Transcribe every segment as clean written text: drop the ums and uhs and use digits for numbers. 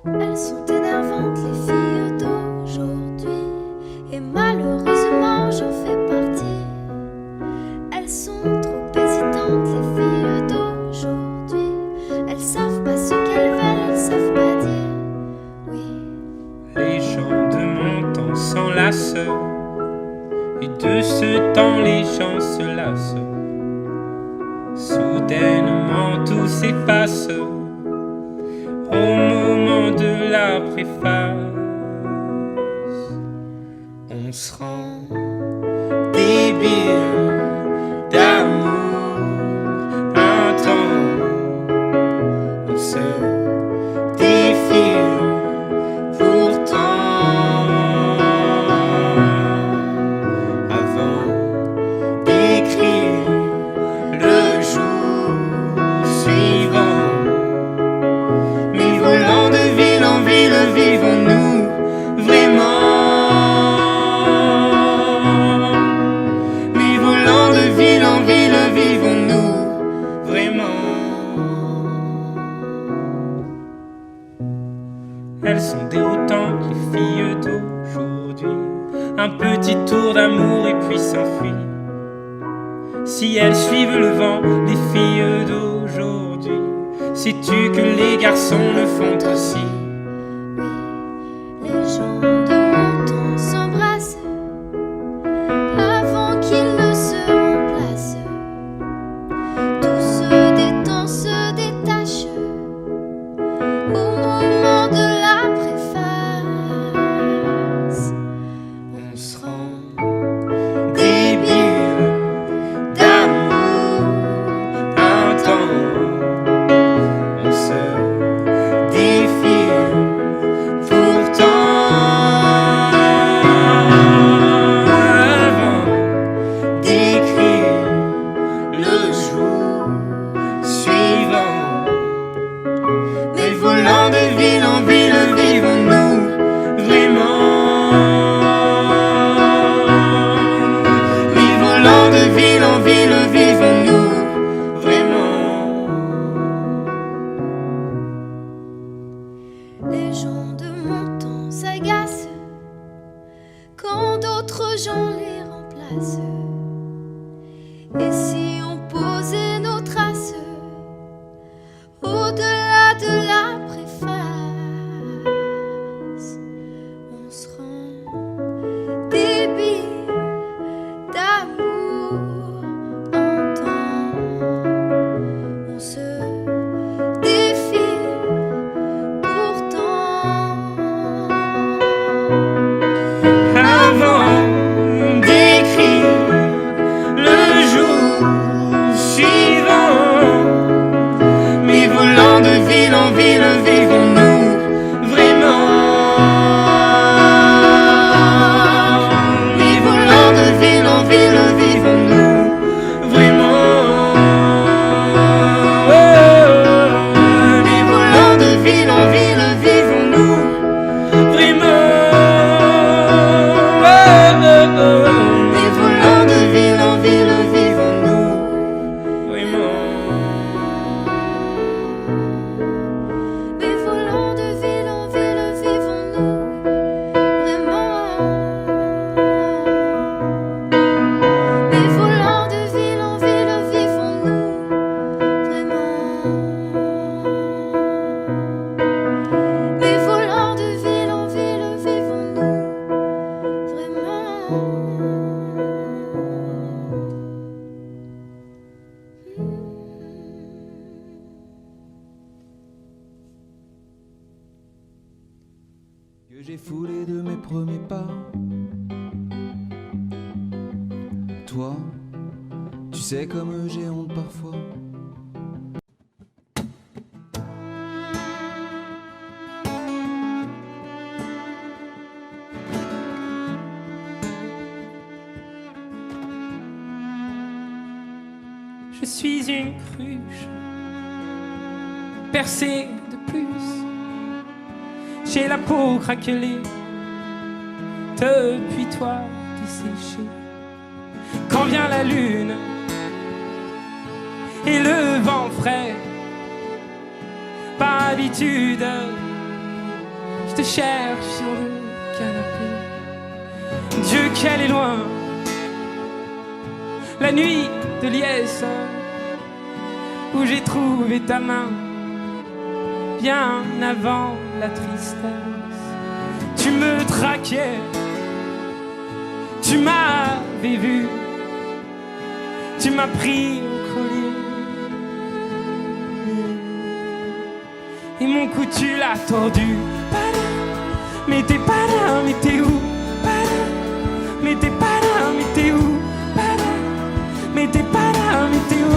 Elles sont énervantes, les filles d'aujourd'hui, et malheureusement j'en fais partie. Elles sont trop hésitantes, les filles d'aujourd'hui. Elles savent pas ce qu'elles veulent, elles savent pas dire oui. Les gens de mon temps s'enlacent, et de ce temps les gens se lassent. Soudainement tout s'efface au moment de la préface. On se rend débile d'amour un temps. On se défile pourtant avant d'écrire le jour suivant. Mais volant de ville en ville, vivons-nous vraiment? Mais volant de ville en ville, vivons-nous vraiment? Elles sont déroutantes, les filles d'aujourd'hui. Un petit tour d'amour et puis s'enfuient. Si elles suivent le vent, les filles d'aujourd'hui, sais-tu que les garçons le font aussi? Oui, les gens de mon temps s'embrassent avant qu'ils ne se remplacent. Tout se détend, se détache au moment de la préface. On se rend débile d'amour un temps. On se défile pourtant avant d'écrire le jour suivant. Mais volant de ville en ville, vivons-nous vraiment? Mais volant de ville en ville, vivons-nous vraiment? Les gens de mon temps s'agacent quand d'autres gens les remplacent. Et si on posait nos traces au-delà de la préface, on se rend débile d'amour en temps. On se défile pourtant Avant d'écrire le jour suivant. Mais volant de ville en ville, vivons-nous vraiment? Mais volant de ville en ville, vivons-nous vraiment? Mais volant de ville en ville, vivons-nous vraiment? Mais volant de ville en ville, vivons-nous vraiment? Mais volant de ville en ville, vivons-nous vraiment? Mais volant de ville en ville, vivons-nous vraiment? Mais volant de ville en ville, vivons-nous vraiment? Que j'ai foulé de mes premiers pas. Toi, tu sais comme j'ai honte parfois. Je suis une cruche percée de plus. J'ai la peau craquelée depuis toi, tu sais. sécher. Quand vient la lune et le vent frais, par habitude, je te cherche sur le canapé. Dieu qu'elle est loin, la nuit de liesse, où j'ai trouvé ta main, bien avant la tristesse. Tu me traquais, tu m'avais vu, tu m'as pris au collier. Et mon cou tu l'as tordu. Mais t'es pas là, mais t'es où? Mais t'es pas là, mais t'es où? Mais t'es pas là, mais t'es où?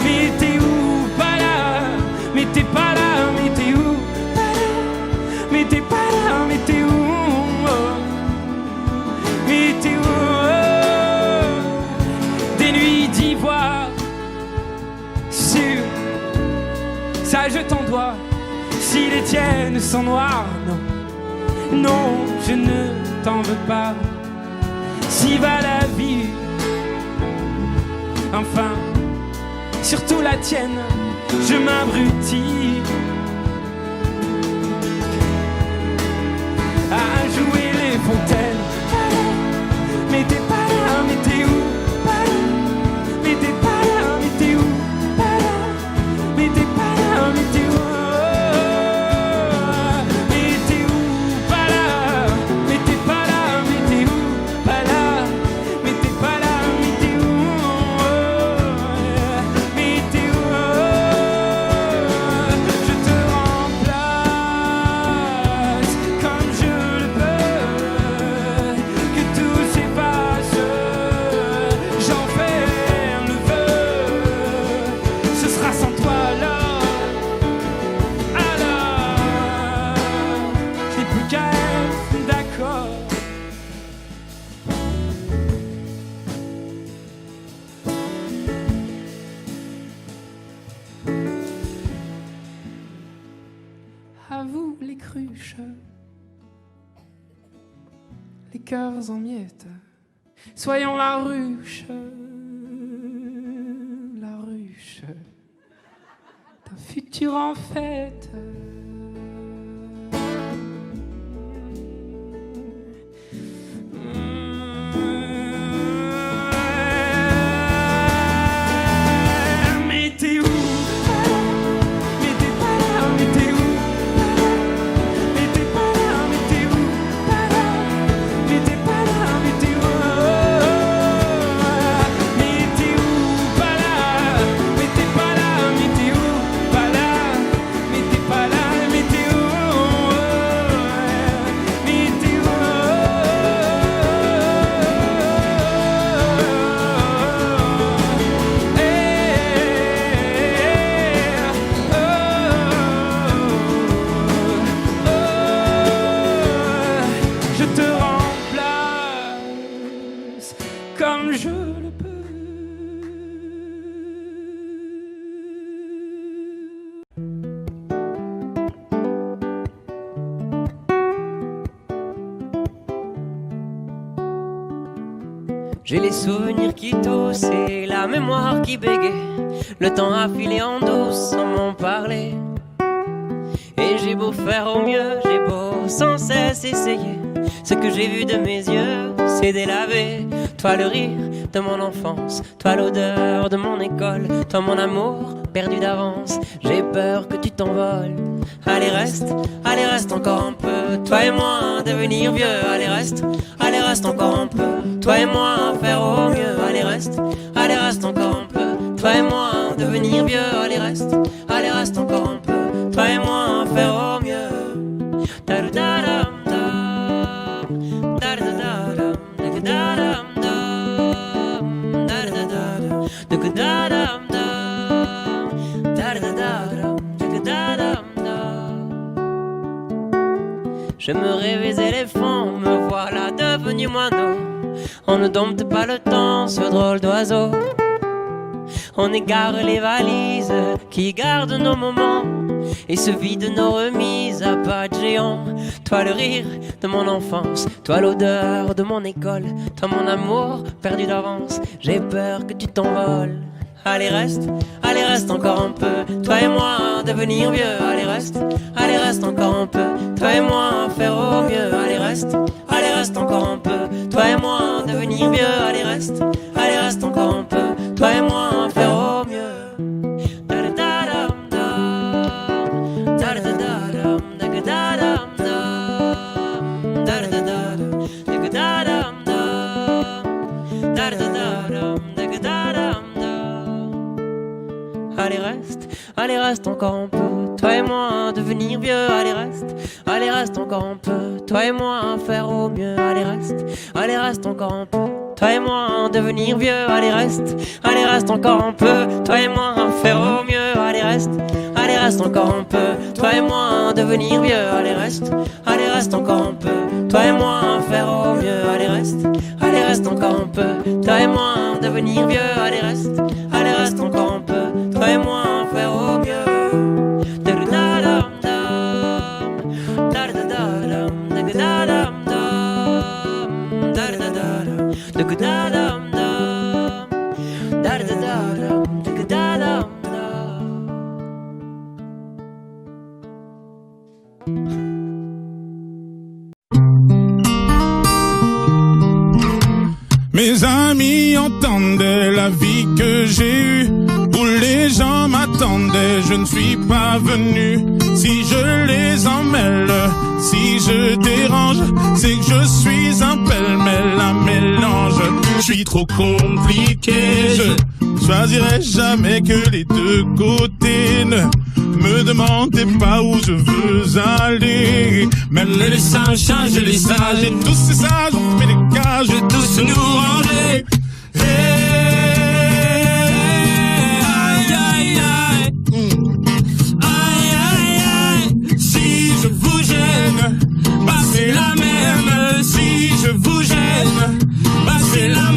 Mais t'es où? Pas là. Mais t'es pas là, mais t'es où? Mais t'es pas là, mais t'es où? Mais t'es où? Des nuits d'ivoire sur ça je t'en dois. Si les tiennes sont noires, non, non, je ne t'en veux pas. Si va la vie, enfin, surtout la tienne, je m'abrutis à jouer les fontaines. Mais t'es pas là, mais t'es où? Mais t'es pas là, mais t'es où? Mais t'es pas là, mais t'es où? À vous les cruches, les cœurs en miettes, soyons la ruche d'un futur en fête. Mais t'es où? Mais t'es pas là, mais t'es où? Comme je le peux. J'ai les souvenirs qui toussent et la mémoire qui bégaye. Le temps a filé en douce sans m'en parler. Et j'ai beau faire au mieux, j'ai beau sans cesse essayer. Ce que j'ai vu de mes yeux, c'est délavé. Toi le rire de mon enfance, toi l'odeur de mon école, toi mon amour perdu d'avance. J'ai peur que tu t'envoles. Allez reste encore un peu. Toi et moi devenir vieux. Allez reste encore un peu. Toi et moi faire au mieux. Allez reste encore un peu. Toi et moi devenir vieux. Allez reste encore un peu. Toi et moi faire au mieux. Je me rêvais éléphant, me voilà devenu moineau. On ne dompte pas le temps, ce drôle d'oiseau. On égare les valises qui gardent nos moments. et se vide de nos remises à pas de géant. Toi le rire de mon enfance, toi l'odeur de mon école, toi mon amour perdu d'avance, j'ai peur que tu t'envoles. Allez reste encore un peu, toi et moi devenir vieux. Allez reste encore un peu, toi et moi faire au mieux. Allez reste encore un peu, toi et moi devenir vieux. Allez reste encore un peu, toi et moi faire au mieux. Allez reste encore un peu, toi et moi devenir vieux. Allez reste encore un peu, toi et moi faire au mieux. Allez reste encore un peu, toi et moi devenir vieux. Allez reste encore un peu, toi et moi faire au mieux. Allez reste encore un peu, toi et moi devenir vieux. Allez reste encore un peu, toi et moi faire au mieux. Allez reste encore un peu, toi et moi devenir vieux. Allez reste encore un peu, toi et moi faire au mieux. Mes amis entendaient la vie que j'ai eue, où les gens m'attendaient, je ne suis pas venu. Si je les emmêle, si je dérange, c'est que je suis un pêle-mêle, un mélange. Je suis trop compliqué, je choisirai jamais que les deux côtés. Ne me demandez pas où je veux aller. Même les singes changent les sages, et tous ces sages ont fait des cages, tous nous ranger. Aïe aïe aïe, aïe aïe aïe. Si je vous gêne, bah c'est la même. Si je vous gêne, bah c'est la même.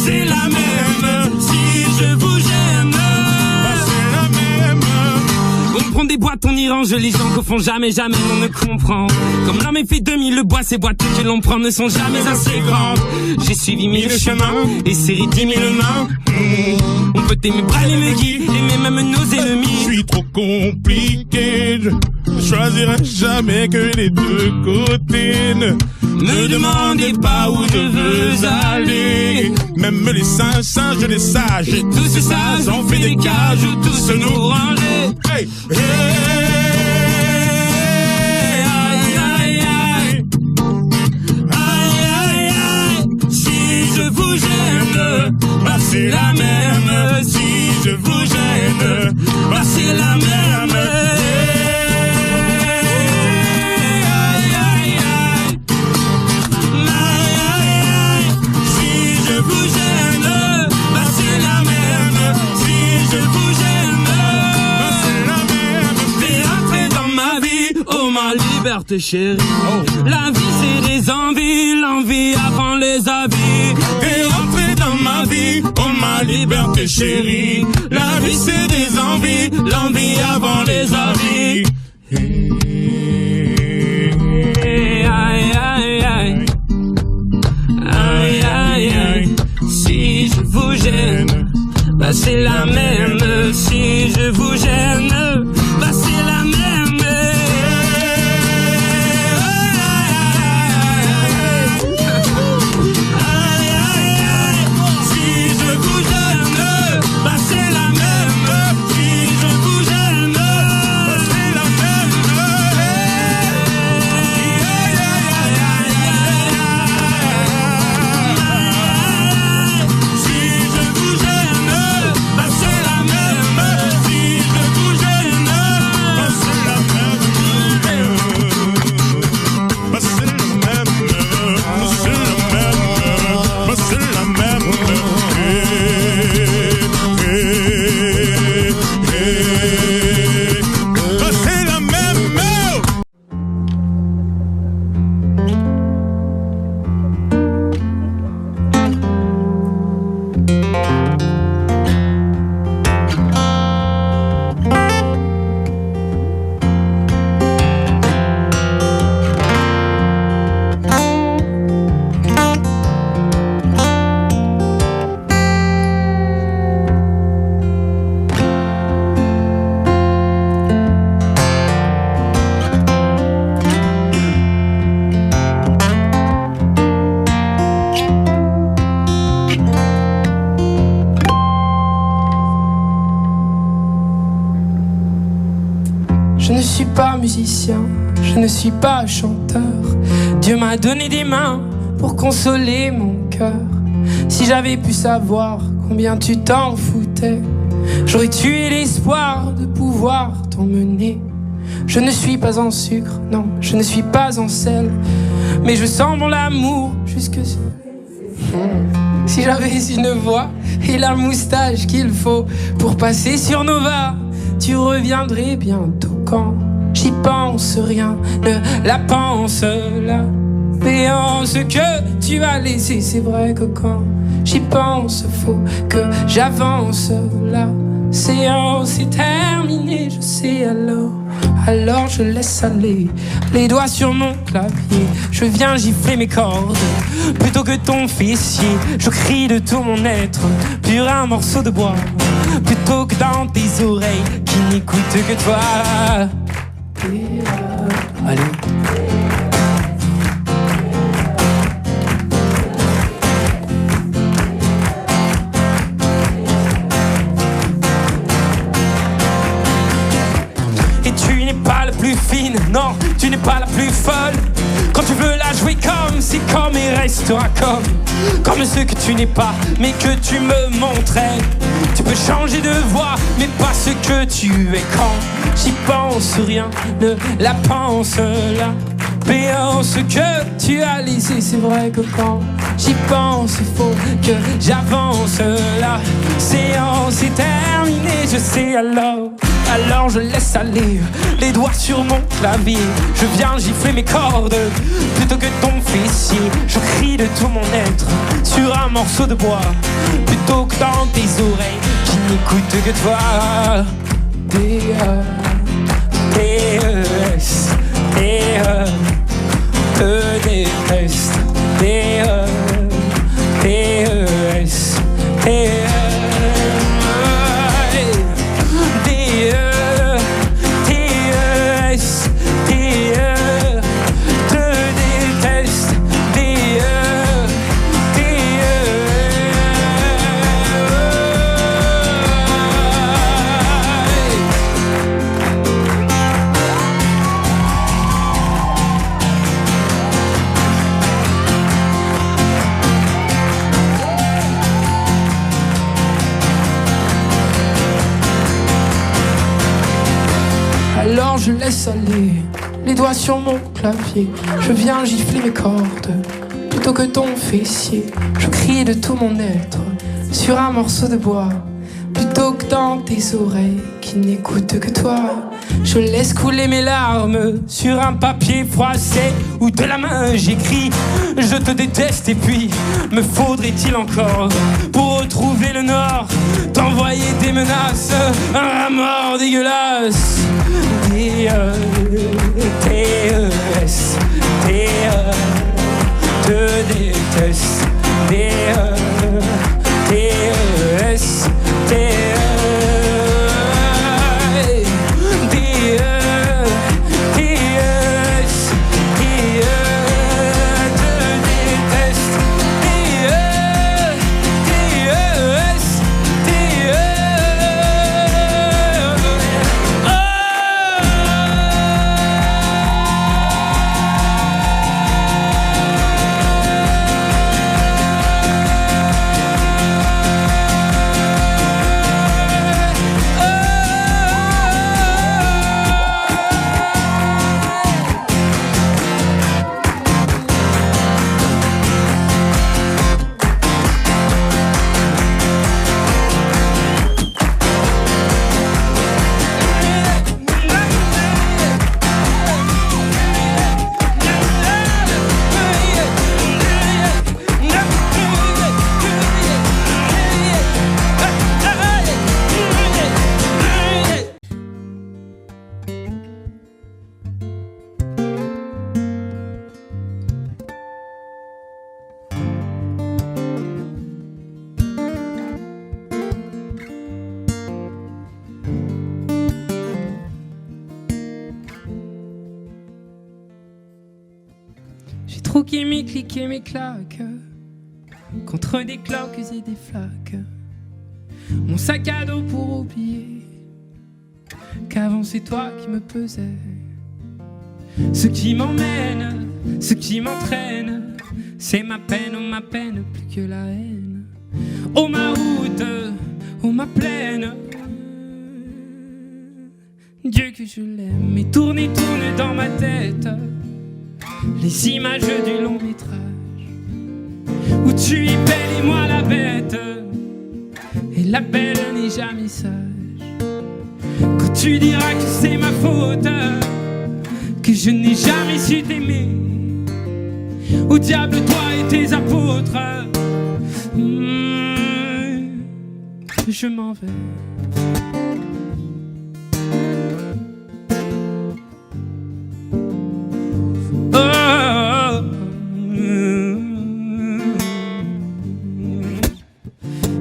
C'est la même, si je vous gêne, c'est la même. On prend des boîtes, on y range les gens qu'au fond jamais on ne comprend. Comme l'homme est fait 2000, le bois, ces boîtes que l'on prend ne sont jamais assez grandes. J'ai suivi 1000 chemins et serré 10 000 mains. On peut aimer bras les meguis, aimer même nos ennemis. Je suis trop compliqué, je choisirai jamais que les deux côtés. Ne demandez pas où je veux aller. Même les singes, singes les sages, et tous ces sages ont fait des cages où tous nous ranger. Hey, hey, aïe, aïe, aïe, aïe, aïe, aïe. Si je vous gêne, bah c'est la même. Si je vous gêne, bah c'est la même. Liberté chérie, la vie c'est des envies, l'envie avant les avis. T'es rentré dans ma vie, oh ma liberté chérie, la vie c'est des envies, l'envie avant les avis. Aïe aïe aïe, aïe aïe aïe. Si je vous gêne, bah c'est la même. Si je vous gêne, bah c'est la même. suis pas musicien, je ne suis pas chanteur. Dieu m'a donné des mains pour consoler mon cœur. Si j'avais pu savoir combien tu t'en foutais, j'aurais tué l'espoir de pouvoir t'emmener. Je ne suis pas en sucre, non, je ne suis pas en sel, mais je sens bon l'amour jusque sur... Si j'avais une voix et la moustache qu'il faut pour passer sur Nova, tu reviendrais bientôt. Quand j'y pense, rien ne la pense. La béance que tu as laissée, c'est vrai que quand j'y pense, faut que j'avance. La séance est terminée, je sais alors je laisse aller les doigts sur mon clavier. Je viens gifler mes cordes plutôt que ton fessier. Je crie de tout mon être, pur un morceau de bois, plutôt que dans tes oreilles qui n'écoutent que toi. Allez. Fine, non, tu n'es pas la plus folle. Quand tu veux la jouer comme, c'est comme et restera comme ce que tu n'es pas, mais que tu me montrais. Tu peux changer de voix, mais pas ce que tu es. Quand j'y pense, rien ne la pense. La béance que tu as laissée, c'est vrai que quand j'y pense, il faut que j'avance. La séance est terminée, je sais alors je laisse aller les doigts sur mon clavier. Je viens gifler mes cordes plutôt que ton fessier. Je crie de tout mon être sur un morceau de bois, plutôt que dans tes oreilles qui n'écoutent que toi. Alors je laisse aller les doigts sur mon clavier. Je viens gifler mes cordes plutôt que ton fessier. Je crie de tout mon être sur un morceau de bois, plutôt que dans tes oreilles qui n'écoutent que toi. Je laisse couler mes larmes sur un papier froissé où de la main j'écris je te déteste. Et puis me faudrait-il encore pour retrouver le nord t'envoyer des menaces, un mort dégueulasse. T-E-S, te déteste. T-E-S, J'ai troqué mes clics et mes claques contre des cloques et des flaques. Mon sac à dos pour oublier qu'avant c'est toi qui me pesais. Ce qui m'emmène, ce qui m'entraîne, c'est ma peine plus que la haine. Oh ma route, oh ma plaine, Dieu que je l'aime. Et tourne dans ma tête les images du long métrage où tu es belle et moi la bête, et la belle n'est jamais sage. Quand tu diras que c'est ma faute, que je n'ai jamais su t'aimer, au diable toi et tes apôtres, je m'en vais.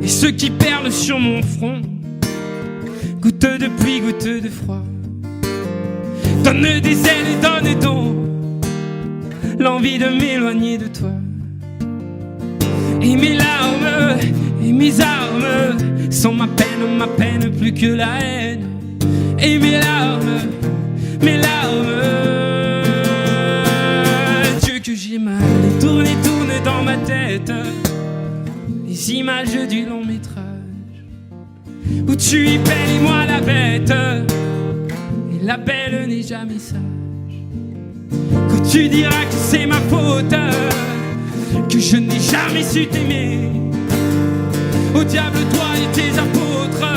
Et ceux qui perlent sur mon front, goutte de pluie, goutte de froid, donne des ailes et donne donc l'envie de m'éloigner de toi. Et mes larmes et mes armes sont ma peine plus que la haine. Et mes larmes, Dieu que j'ai mal. Et tourne dans ma tête les images du long métrage où tu es belle et moi la bête, et la belle n'est jamais sage. Quand tu diras que c'est ma faute, que je n'ai jamais su t'aimer, au diable toi et tes apôtres,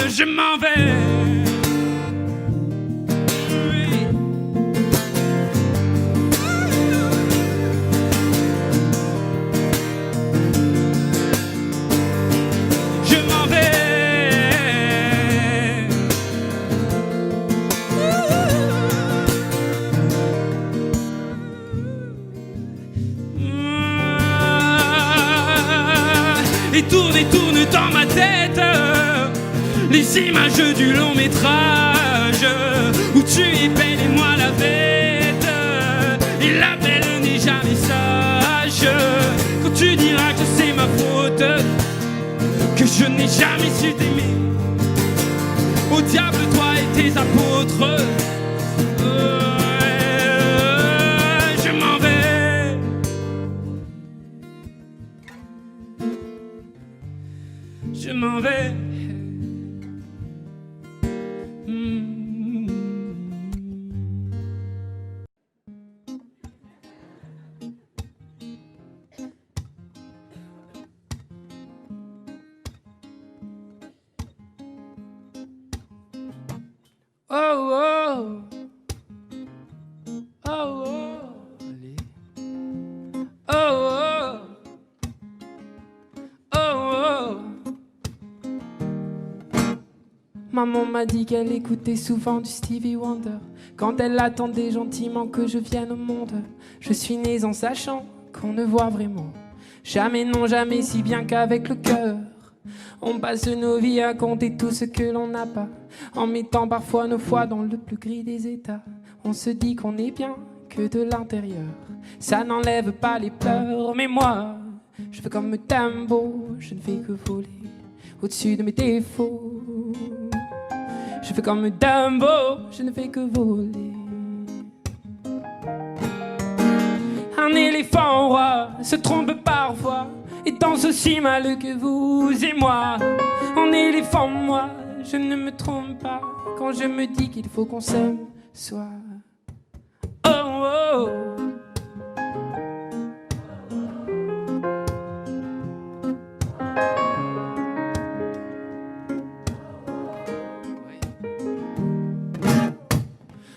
je m'en vais. Et tourne dans ma tête les images du long métrage où tu es belle et moi la bête, et la belle n'est jamais sage. Quand tu diras que c'est ma faute, que je n'ai jamais su t'aimer, au diable toi et tes apôtres, je m'en vais. Je m'en vais. Oh oh oh oh, allez. Oh oh oh oh. Maman m'a dit qu'elle écoutait souvent du Stevie Wonder quand elle attendait gentiment que je vienne au monde. Je suis née en sachant qu'on ne voit vraiment jamais, non jamais, si bien qu'avec le cœur. On passe nos vies à compter tout ce que l'on n'a pas, en mettant parfois nos foi dans le plus gris des états. On se dit qu'on est bien que de l'intérieur, ça n'enlève pas les pleurs. Mais moi, je fais comme Dumbo, je ne fais que voler au-dessus de mes défauts. Je fais comme Dumbo, je ne fais que voler. Un éléphant roi se trompe parfois et danse aussi mal que vous et moi. En éléphant, moi, je ne me trompe pas quand je me dis qu'il faut qu'on s'aime soi. Oh oh.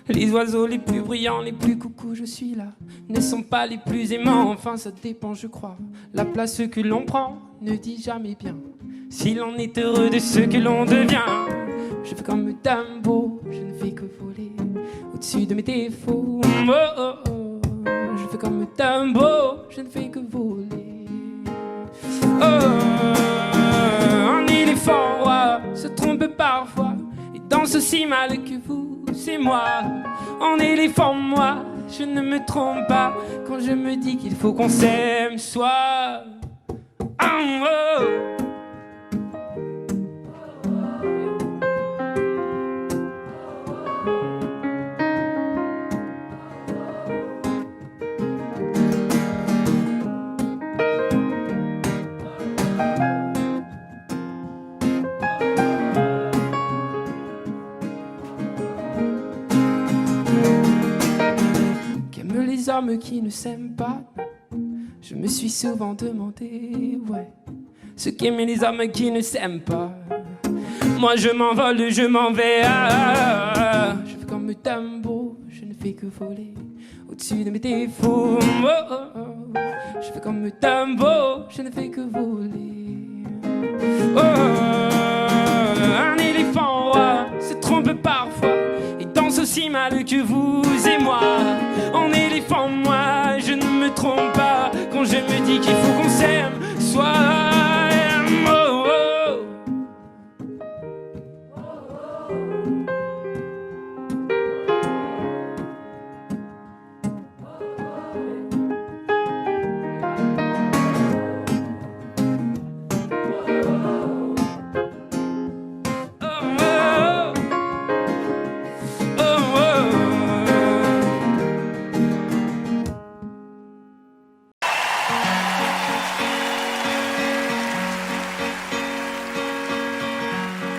Les oiseaux les plus brillants, les plus coucous, je suis là, ne sont pas les plus aimants, enfin ça dépend je crois. La place que l'on prend ne dit jamais bien si l'on est heureux de ce que l'on devient. Je fais comme Dumbo, je ne fais que voler au-dessus de mes défauts. Oh oh oh. Je fais comme Dumbo, je ne fais que voler. Oh, un éléphant roi se trompe parfois et danse aussi mal que vous. C'est moi, en éléphant, moi, je ne me trompe pas quand je me dis qu'il faut qu'on s'aime soi. Oh, oh. hommes qui ne s'aiment pas. Je me suis souvent demandé, ouais, ce qu'aimaient les hommes qui ne s'aiment pas. Moi je m'envole, je m'en vais. Je fais comme Dumbo, je ne fais que voler au-dessus de mes défauts. Oh, oh, oh. Je fais comme Dumbo, je ne fais que voler. Oh, un éléphant roi se trompe parfois et danse aussi mal que vous et moi. En éléphant, moi, je ne me trompe pas quand je me dis qu'il faut qu'on s'aime. Soit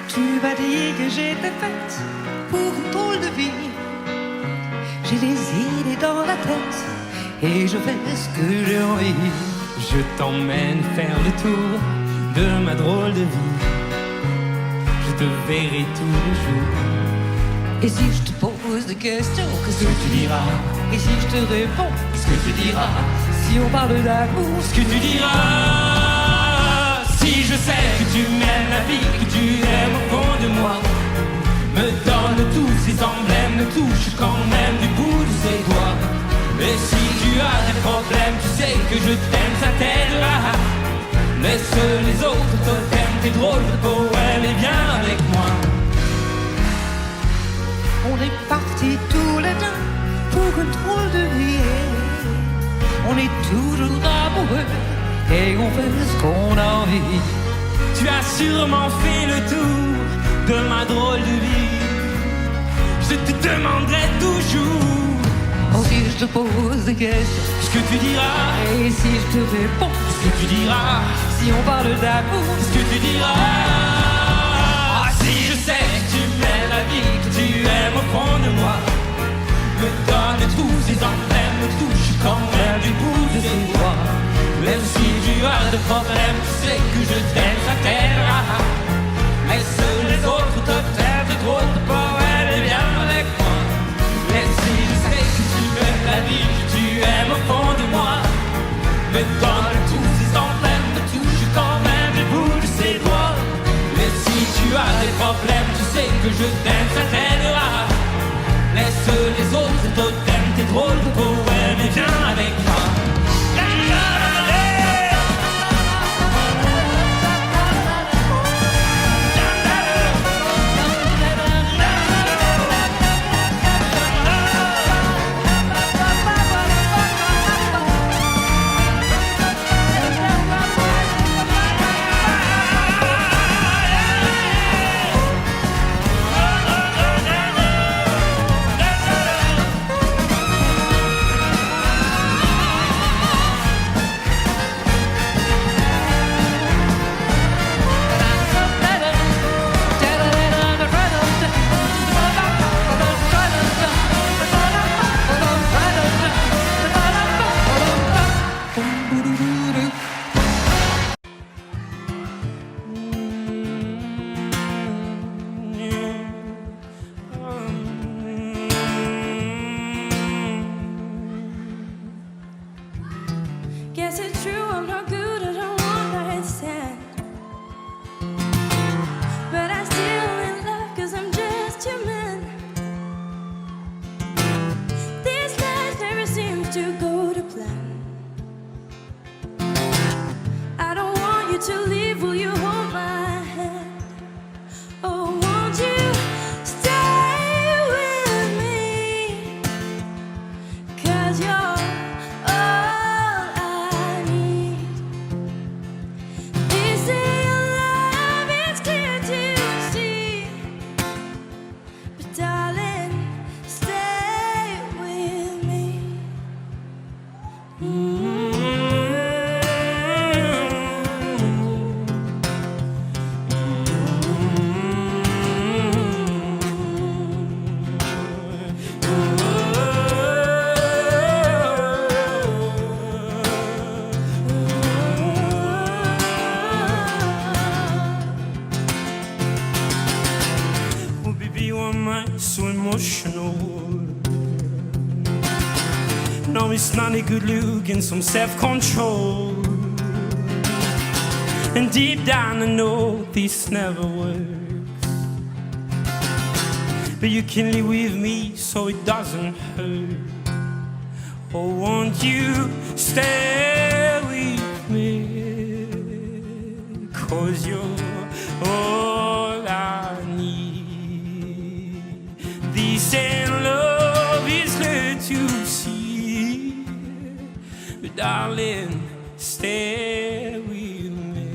Tu m'as dit que j'étais faite pour une drôle de vie. J'ai des idées dans la tête et je fais ce que j'ai envie. je t'emmène faire le tour de ma drôle de vie. Je te verrai tous les jours. Et si je te pose des questions, qu'est-ce que tu diras? Et si je te réponds, qu'est-ce que tu diras? Si on parle d'amour, Ce que tu diras, si je sais que tu m'aimes la vie, que tu aimes au fond de moi, me donne tous ces emblèmes, me touche quand même du bout de ses doigts. Et si tu as des problèmes, tu sais que je t'aime, ça t'aidera. Laisse les autres totems, tes drôles de poèmes et viens avec moi. on est partis tous les deux pour une drôle de vie. On est toujours amoureux et on fait ce qu'on a envie. Tu as sûrement fait le tour de ma drôle de vie. Je te demanderai toujours Oh, si je te pose des questions, ce que tu diras. et si je te réponds, Ce que tu diras, si on parle d'amour, ce que tu diras. Ah, si je sais que tu m'aimes la vie, que tu aimes au fond de moi, me donne tous ces emblèmes, me touche quand même du bout de tes doigts. Même si tu as des problèmes, tu sais que je t'aime, ça t'aidera. Laisse les autres te taire de drôles de poèmes et viens avec moi. Même si je sais que tu aimes la vie, que tu aimes au fond de moi, me donne tous ces emblèmes, me touche quand même du bout de ses doigts. Mais si tu as des problèmes, tu sais que je t'aime, ça t'aidera. Laisse les autres totems, tes drôles de poèmes et viens avec moi. La la la la. emotional. No, it's not a good look and some self-control. And deep down I know this never works, but you can live with me so it doesn't hurt. Oh, won't you stay with me? 'Cause you're all I need. This ain't love, it's hard to see, but darling, stay with me.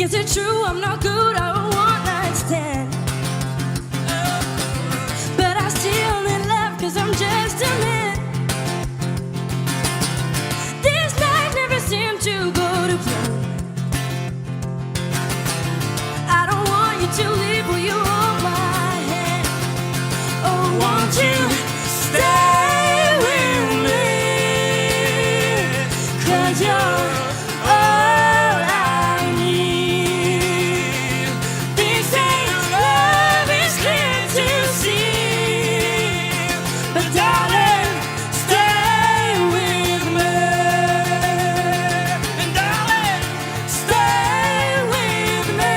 Is it true I'm not good at a one-night stand? But I still need love 'cause I'm just a man. This night never seemed to go to plan. I don't want you to leave, will you hold my hand? Oh, won't you stay with me? 'Cause you're all I need. This ain't love, it's clear to see, but darling, stay with me. And darling, stay with me.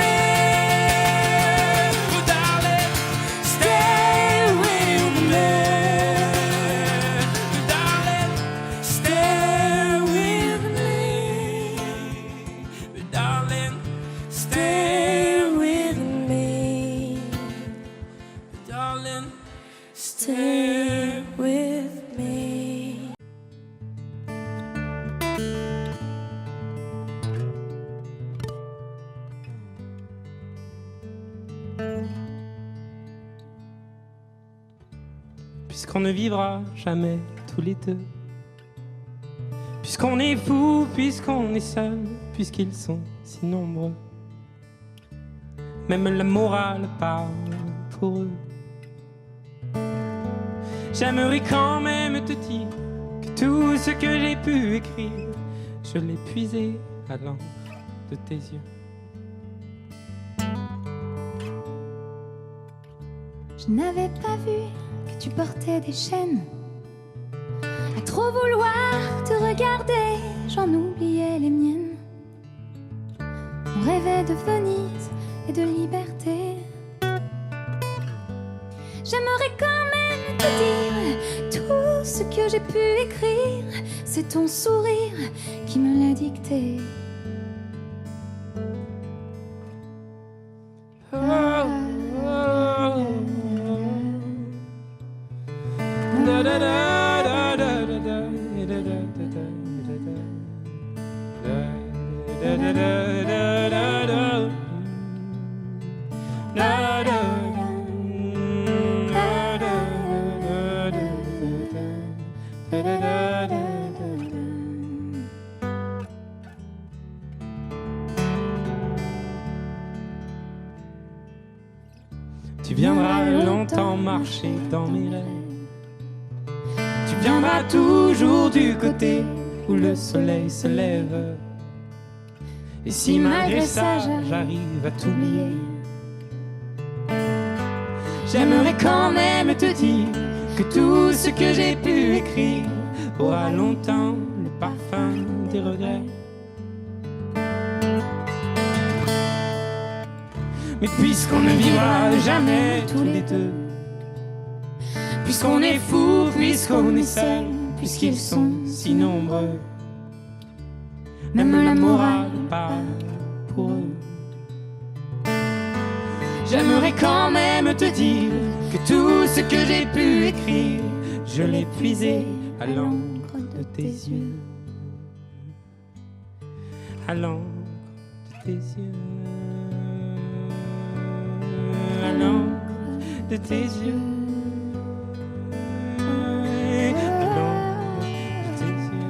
Oh, darling, stay with me. Oh, darling, stay with me. Oh, darling, stay with me. Darling, stay with me. Puisqu'on ne vivra jamais tous les deux, puisqu'on est fou, puisqu'on est seul, puisqu'ils sont si nombreux, même la morale parle pour eux. J'aimerais quand même te dire que tout ce que j'ai pu écrire, je l'ai puisé à l'encre de tes yeux. Je n'avais pas vu que tu portais des chaînes. À trop vouloir te regarder, j'en oubliais les miennes. On rêvait de Venise et de liberté. J'aimerais quand même te dire tout ce que j'ai pu écrire. C'est ton sourire qui me l'a dicté. Tu viendras longtemps marcher dans mes rêves. Tu viendras toujours du côté où le soleil se lève. Et si malgré ça j'arrive à t'oublier, j'aimerais quand même te dire que tout ce que j'ai pu écrire aura longtemps le parfum des regrets. Mais puisqu'on ne vivra jamais tous les deux, puisqu'on est fou, puisqu'on est seul, puisqu'ils sont si nombreux, même la morale parle pour eux. J'aimerais quand même te dire que tout ce que j'ai pu écrire, je l'ai puisé à l'encre de tes yeux, à l'encre de tes yeux, à l'encre de tes yeux. À l'encre de tes yeux.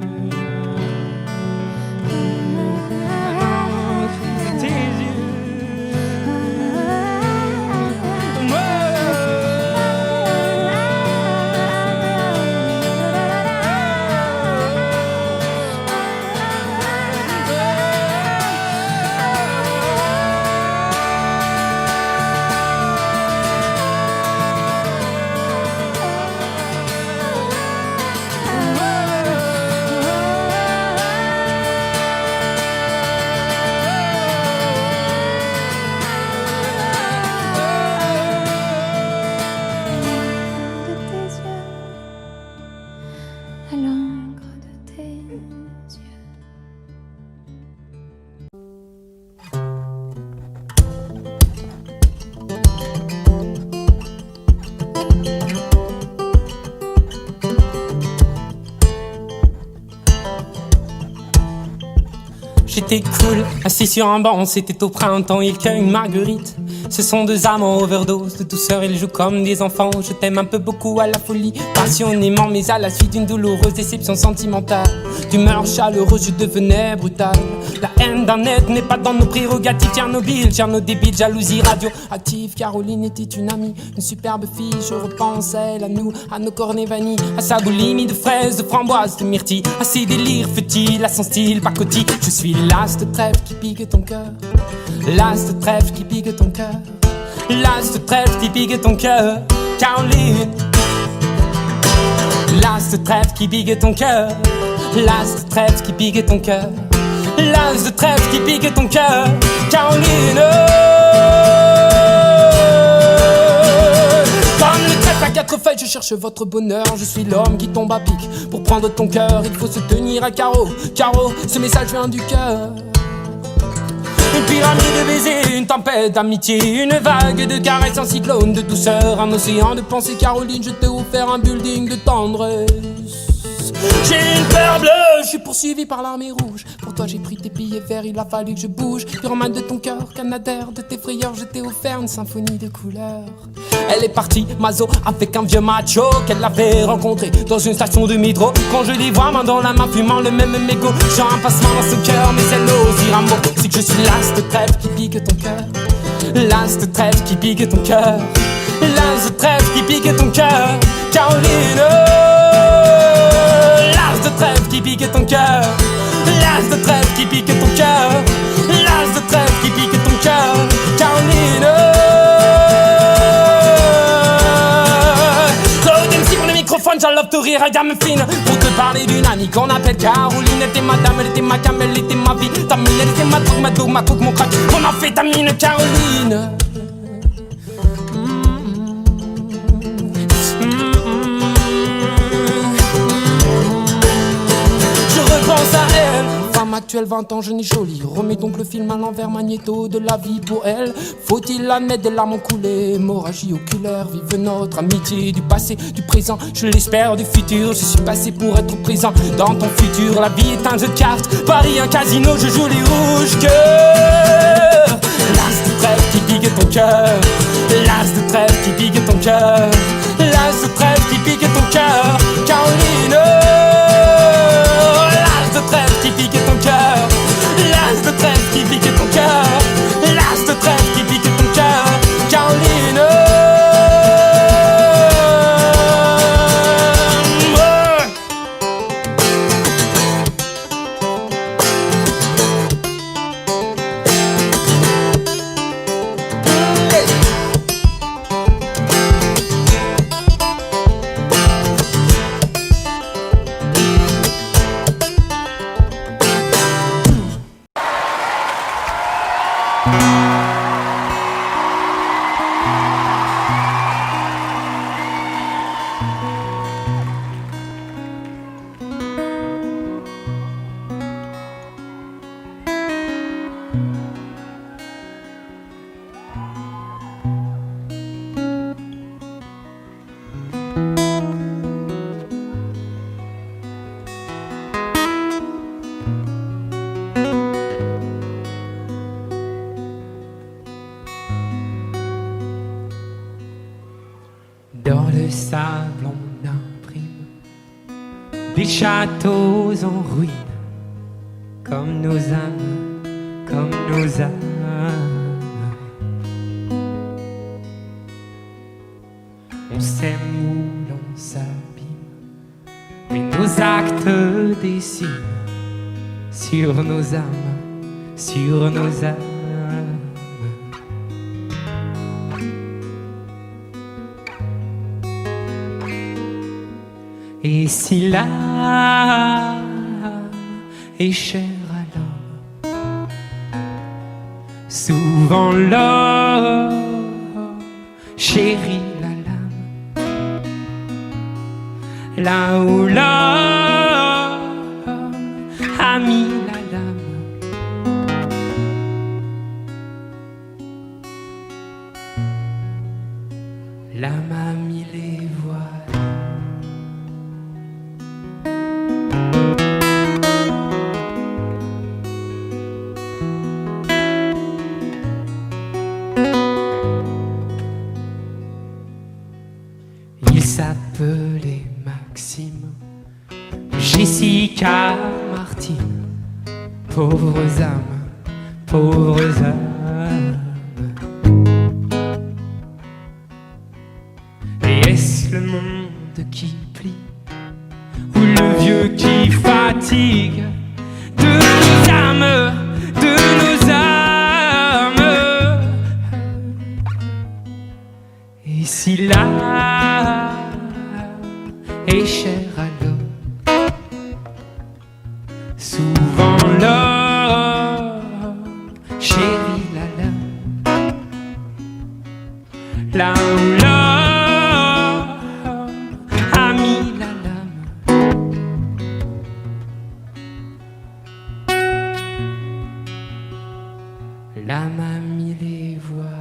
J'étais cool, assis sur un banc, c'était au printemps, il cueille une marguerite. Ce sont deux amants overdose de douceur, ils jouent comme des enfants. Je t'aime un peu beaucoup à la folie, passionnément, mais à la suite d'une douloureuse déception sentimentale. D'humeur chaleureuse, je devenais brutal. La haine d'un être n'est pas dans nos prérogatives. Tchernobyl, débile, jalousie radioactive. Caroline était une amie, une superbe fille. Je repense à elle, à nous, à nos cornets vanille, à sa boulimie de fraises, de framboises, de myrtilles, à ses délires futiles, à son style pacotille. Je suis l'as de trèfle qui pique ton cœur, l'as de trèfle qui pique ton cœur, l'as de trèfle qui pique ton cœur, Caroline. L'as de trèfle qui pique ton cœur, l'as de trèfle qui pique ton cœur, l'as de trèfle qui pique ton cœur, Caroline. Comme le trèfle à quatre feuilles, je cherche votre bonheur. Je suis l'homme qui tombe à pic. Pour prendre ton cœur, il faut se tenir à carreau. Carreau, ce message vient du cœur. Une pyramide de baisers, une tempête d'amitié, une vague de caresses, un cyclone de douceur, un océan de pensée. Caroline, je t'ai offert un building de tendresse. J'ai une peur bleue, je suis poursuivi par l'armée rouge. Pour toi j'ai pris tes billets verts, il a fallu que je bouge. Pyromane de ton cœur, canadair de tes frayeurs, je t'ai offert une symphonie de couleurs. Elle est partie, Mazo, avec un vieux macho qu'elle avait rencontré dans une station de métro. Quand je les vois main dans la main, fumant le même mégot, j'ai un passement dans ce cœur, mais elle n'ose dire un mot. C'est que je suis l'as de trèfle qui pique ton cœur, l'as de trèfle qui pique ton cœur, l'as de trèfle qui pique ton cœur, Caroline. L'as de trèfle qui pique ton cœur, l'as de trèfle qui pique ton cœur, l'as de trèfle qui pique ton cœur, Caroline. Claude MC pour le microphone, j'allove te rire à gamme fine. Pour te parler d'une amie qu'on appelle Caroline. Elle était ma dame, elle était ma cam, elle était ma vie. Ta mine, elle était ma drogue, ma dose, ma coke, mon crack. Mon amphétamine, Caroline. Pense à elle, femme actuelle, 20 ans, jeune et jolie. Remets donc le film à l'envers, magnéto de la vie pour elle. Faut-il admettre des larmes ont coulé, hémorragie oculaire. Vive notre amitié du passé, du présent, je l'espère du futur. Je suis passé pour être présent dans ton futur. La vie est un jeu de cartes, Paris un casino, je joue les rouges cœurs. L'as de trèfle qui pique ton cœur, l'as de trèfle qui pique ton cœur, l'as de trèfle qui pique ton cœur, Caroline. L'as de trèfle qui pique ton cœur, l'as de trèfle qui pique ton cœur, l'as de trèfle qui pique ton cœur, Caroline. Dans le sable on imprime des châteaux en ruine, comme nos âmes, comme nos âmes. On s'aime ou l'on s'abîme, mais nos actes dessinent sur nos âmes, sur nos âmes. Et si l'âme est chère à l'homme, souvent l'homme chérit la lame. Là où l'homme a mis la lame, l'âme a mis les voiles. Il s'appelait Maxime, Jessica, Martine. Pauvres âmes, pauvres âmes. Et est-ce le monde qui plie ou le vieux qui fatigue de nos âmes, de nos âmes? Et si l'âme est chère à l'homme, souvent l'homme chérit la lame. Là où l'homme a mis la lame, l'âme a mis les voiles.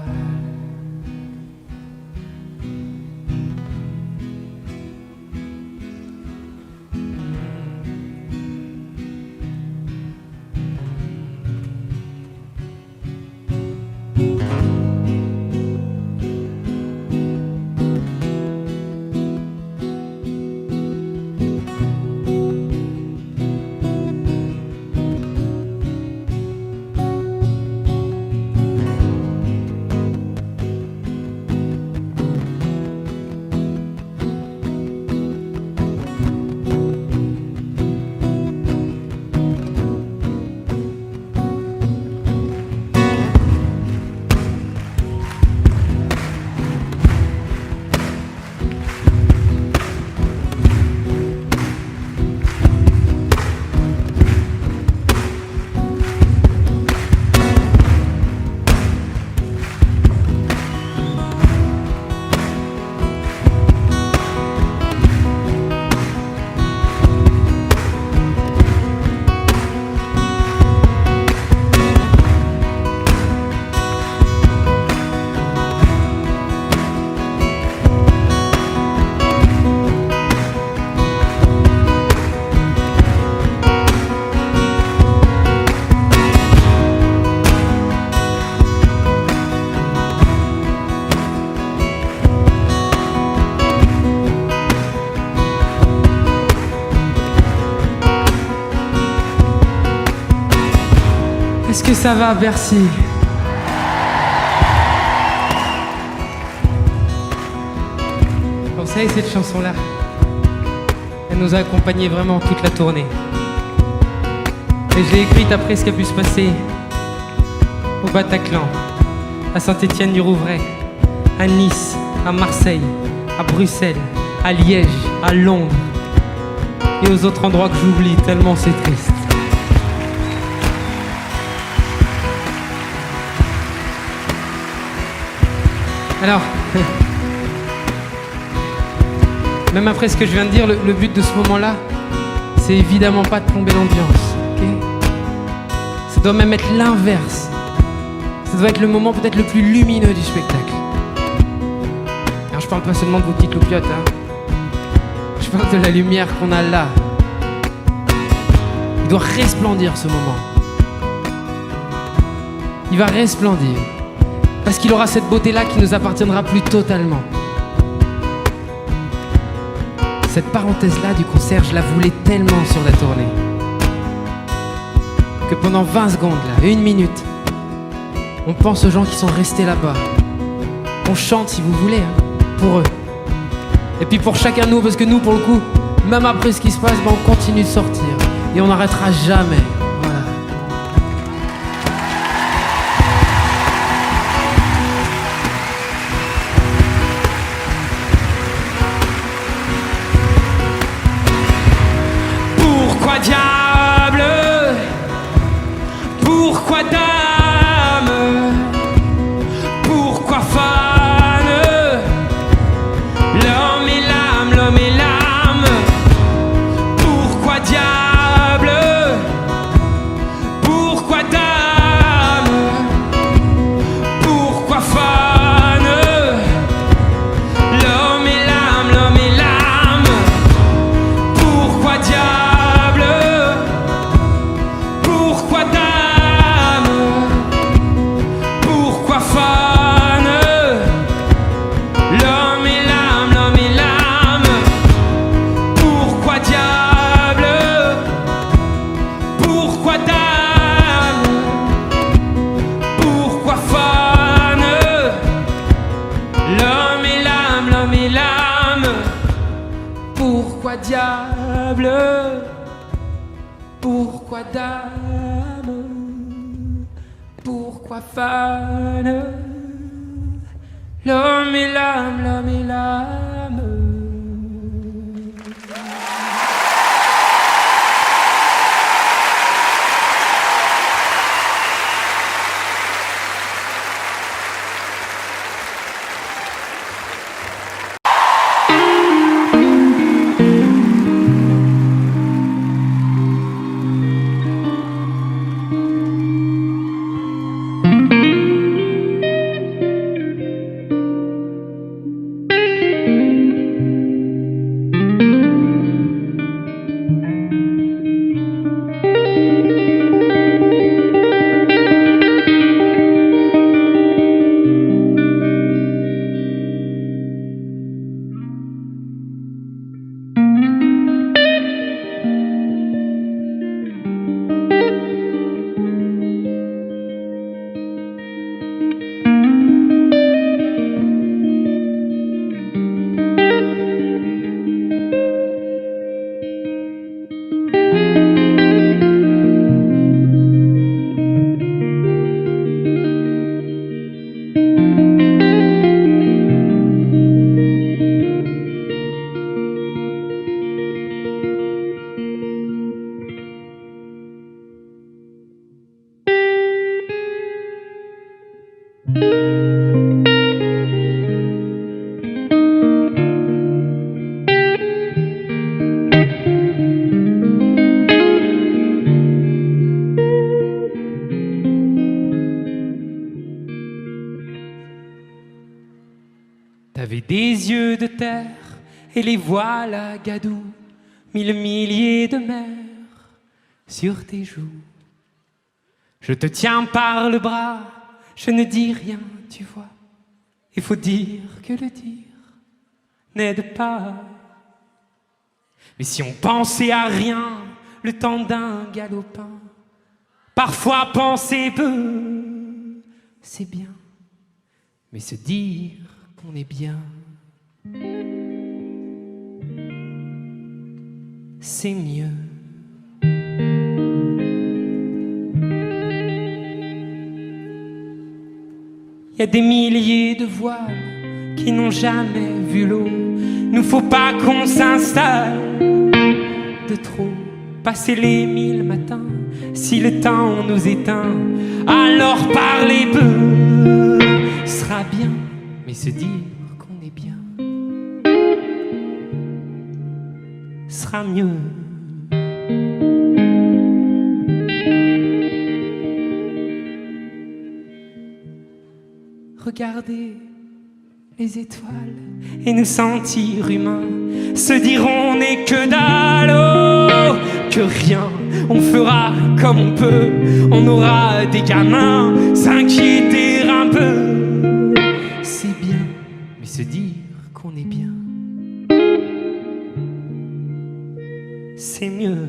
Est-ce que ça va, Bercy? Vous savez, cette chanson-là, elle nous a accompagnés vraiment toute la tournée. Et je l'ai écrite après ce qui a pu se passer au Bataclan, à Saint-Étienne-du-Rouvray, à Nice, à Marseille, à Bruxelles, à Liège, à Londres et aux autres endroits que j'oublie tellement c'est triste. Alors, même après ce que je viens de dire, le but de ce moment-là, c'est évidemment pas de plomber l'ambiance, ok? Ça doit même être l'inverse. Ça doit être le moment peut-être le plus lumineux du spectacle. Alors je parle pas seulement de vos petites loupiottes, hein. Je parle de la lumière qu'on a là. Il doit resplendir ce moment. Il va resplendir. Parce qu'il aura cette beauté-là qui nous appartiendra plus totalement. Cette parenthèse-là du concert, je la voulais tellement sur la tournée que pendant 20 secondes, là, 1 minute, on pense aux gens qui sont restés là-bas. On chante, si vous voulez, hein, pour eux. Et puis pour chacun de nous, parce que nous, pour le coup, même après ce qui se passe, ben, on continue de sortir. Et on n'arrêtera jamais. Voilà. Pourquoi diable? Pourquoi dame? Pourquoi fan? L'homme et l'âme, l'homme et l'âme. Pourquoi diable? diable? Pourquoi dame? Pourquoi fan? L'homme et l'âme, l'homme et l'âme. T'avais des yeux de terre et les voilà gadou, 1000 milliers de mers sur tes joues. Je te tiens par le bras, je ne dis rien, tu vois. Il faut dire que le dire n'aide pas. Mais si on pensait à rien, le temps d'un galopin, parfois penser peu, c'est bien. Mais se dire qu'on est bien, c'est mieux. Il y a des milliers de voiles qui n'ont jamais vu l'eau. Nous faut pas qu'on s'installe de trop. Passer les 1000 matins, si le temps nous éteint, alors parler peu sera bien. Mais se dire qu'on est bien sera mieux. Regarder les étoiles et nous sentir humains, se dire on n'est que dalle, oh, que rien, on fera comme on peut, on aura des gamins, s'inquiéter un peu, c'est bien, mais se dire qu'on est bien, c'est mieux.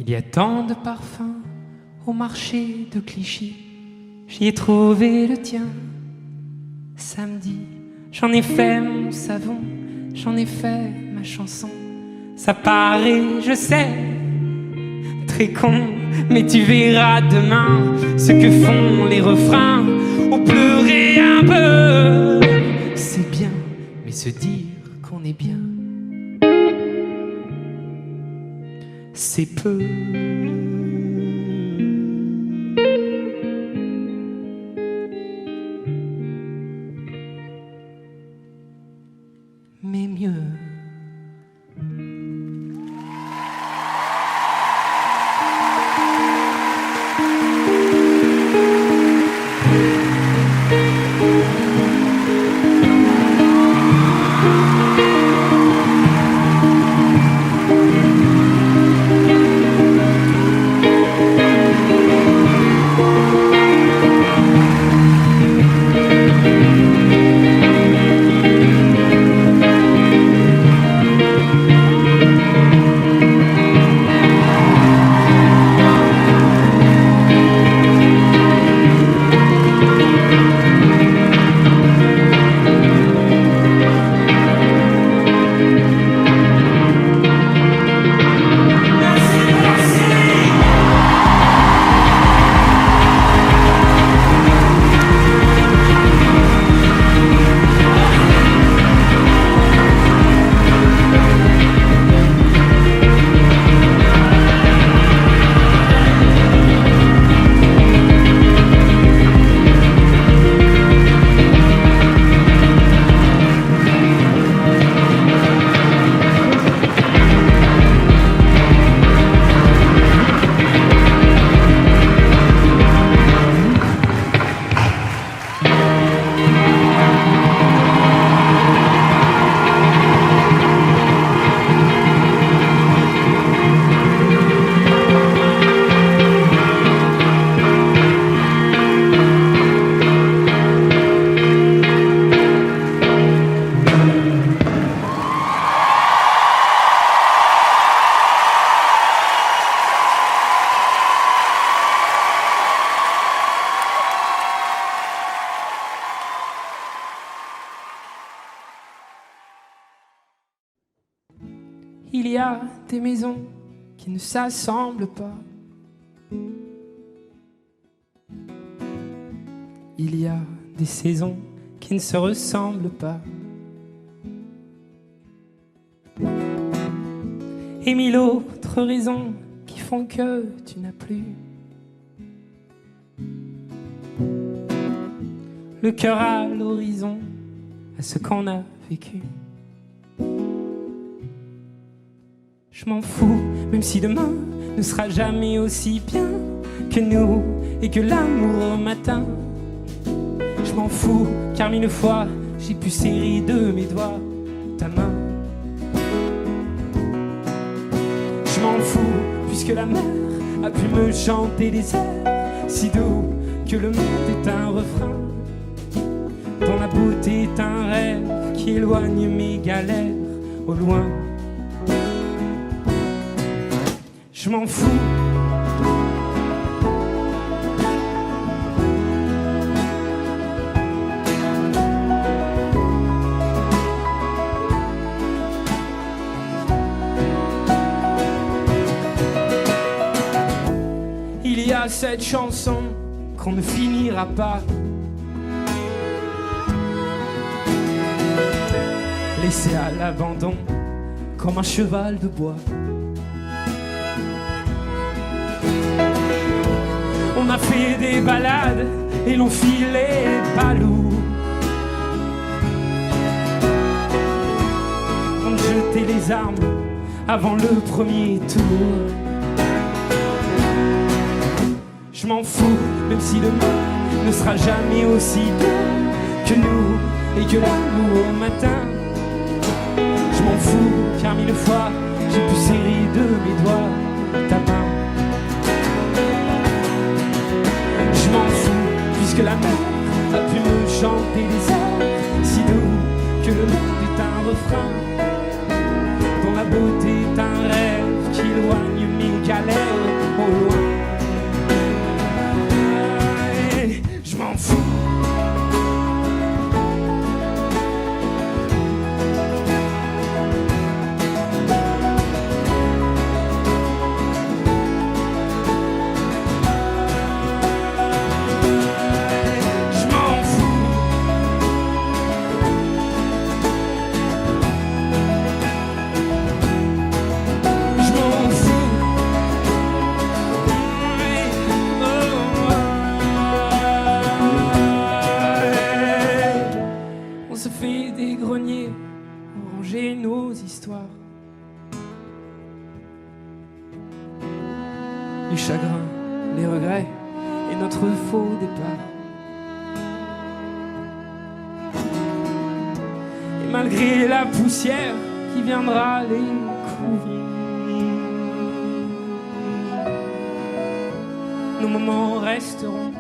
Il y a tant de parfums au marché de Clichy, j'y ai trouvé le tien. Samedi, j'en ai fait mon savon, j'en ai fait ma chanson. Ça paraît, je sais, très con, mais tu verras demain ce que font les refrains. On pleurait un peu, c'est bien, mais se dire qu'on est bien, c'est peu. Mais mieux. a des maisons qui ne s'assemblent pas. Il y a des saisons qui ne se ressemblent pas. Et mille autres raisons qui font que tu n'as plus le cœur à l'horizon, à ce qu'on a vécu. Je m'en fous, même si demain ne sera jamais aussi bien que nous et que l'amour au matin. Je m'en fous, car mille fois j'ai pu serrer de mes doigts ta main. Je m'en fous, puisque la mer a pu me chanter des airs si doux que le monde est un refrain, dont la beauté est un rêve qui éloigne mes galères au loin. Je m'en fous. Il y a cette chanson qu'on ne finira pas, laissée à l'abandon comme un cheval de bois. On a fait des balades et l'on filait pas lourd. On jetait les armes avant le premier tour. Je m'en fous, même si demain ne sera jamais aussi bien que nous et que l'amour au matin. Je m'en fous, car mille fois j'ai pu serrer de mes doigts ta main. Je m'en fous, puisque la mer a pu me chanter des airs si doux que le monde est un refrain, dont la beauté est un rêve qui éloigne mes galères au loin. Je m'en fous. Nos histoires, les chagrins, les regrets et notre faux départ. Et malgré la poussière qui viendra les couvrir, nos moments resteront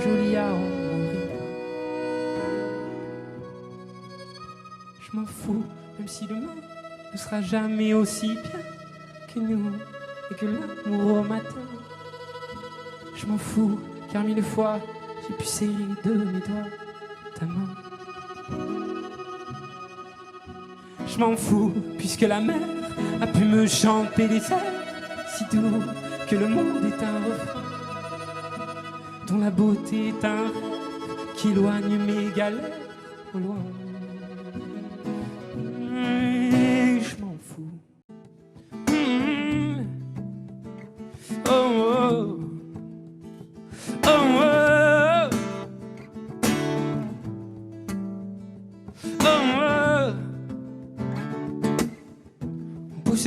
jolis à en mourir. Je m'en fous, même si demain ne sera jamais aussi bien que nous et que l'amour au matin. Je m'en fous, car mille fois j'ai pu serrer de mes doigts ta main. Je m'en fous, puisque la mer a pu me chanter des airs si doux que le monde est un refrain, dont la beauté est un rêve qui éloigne mes galères au loin.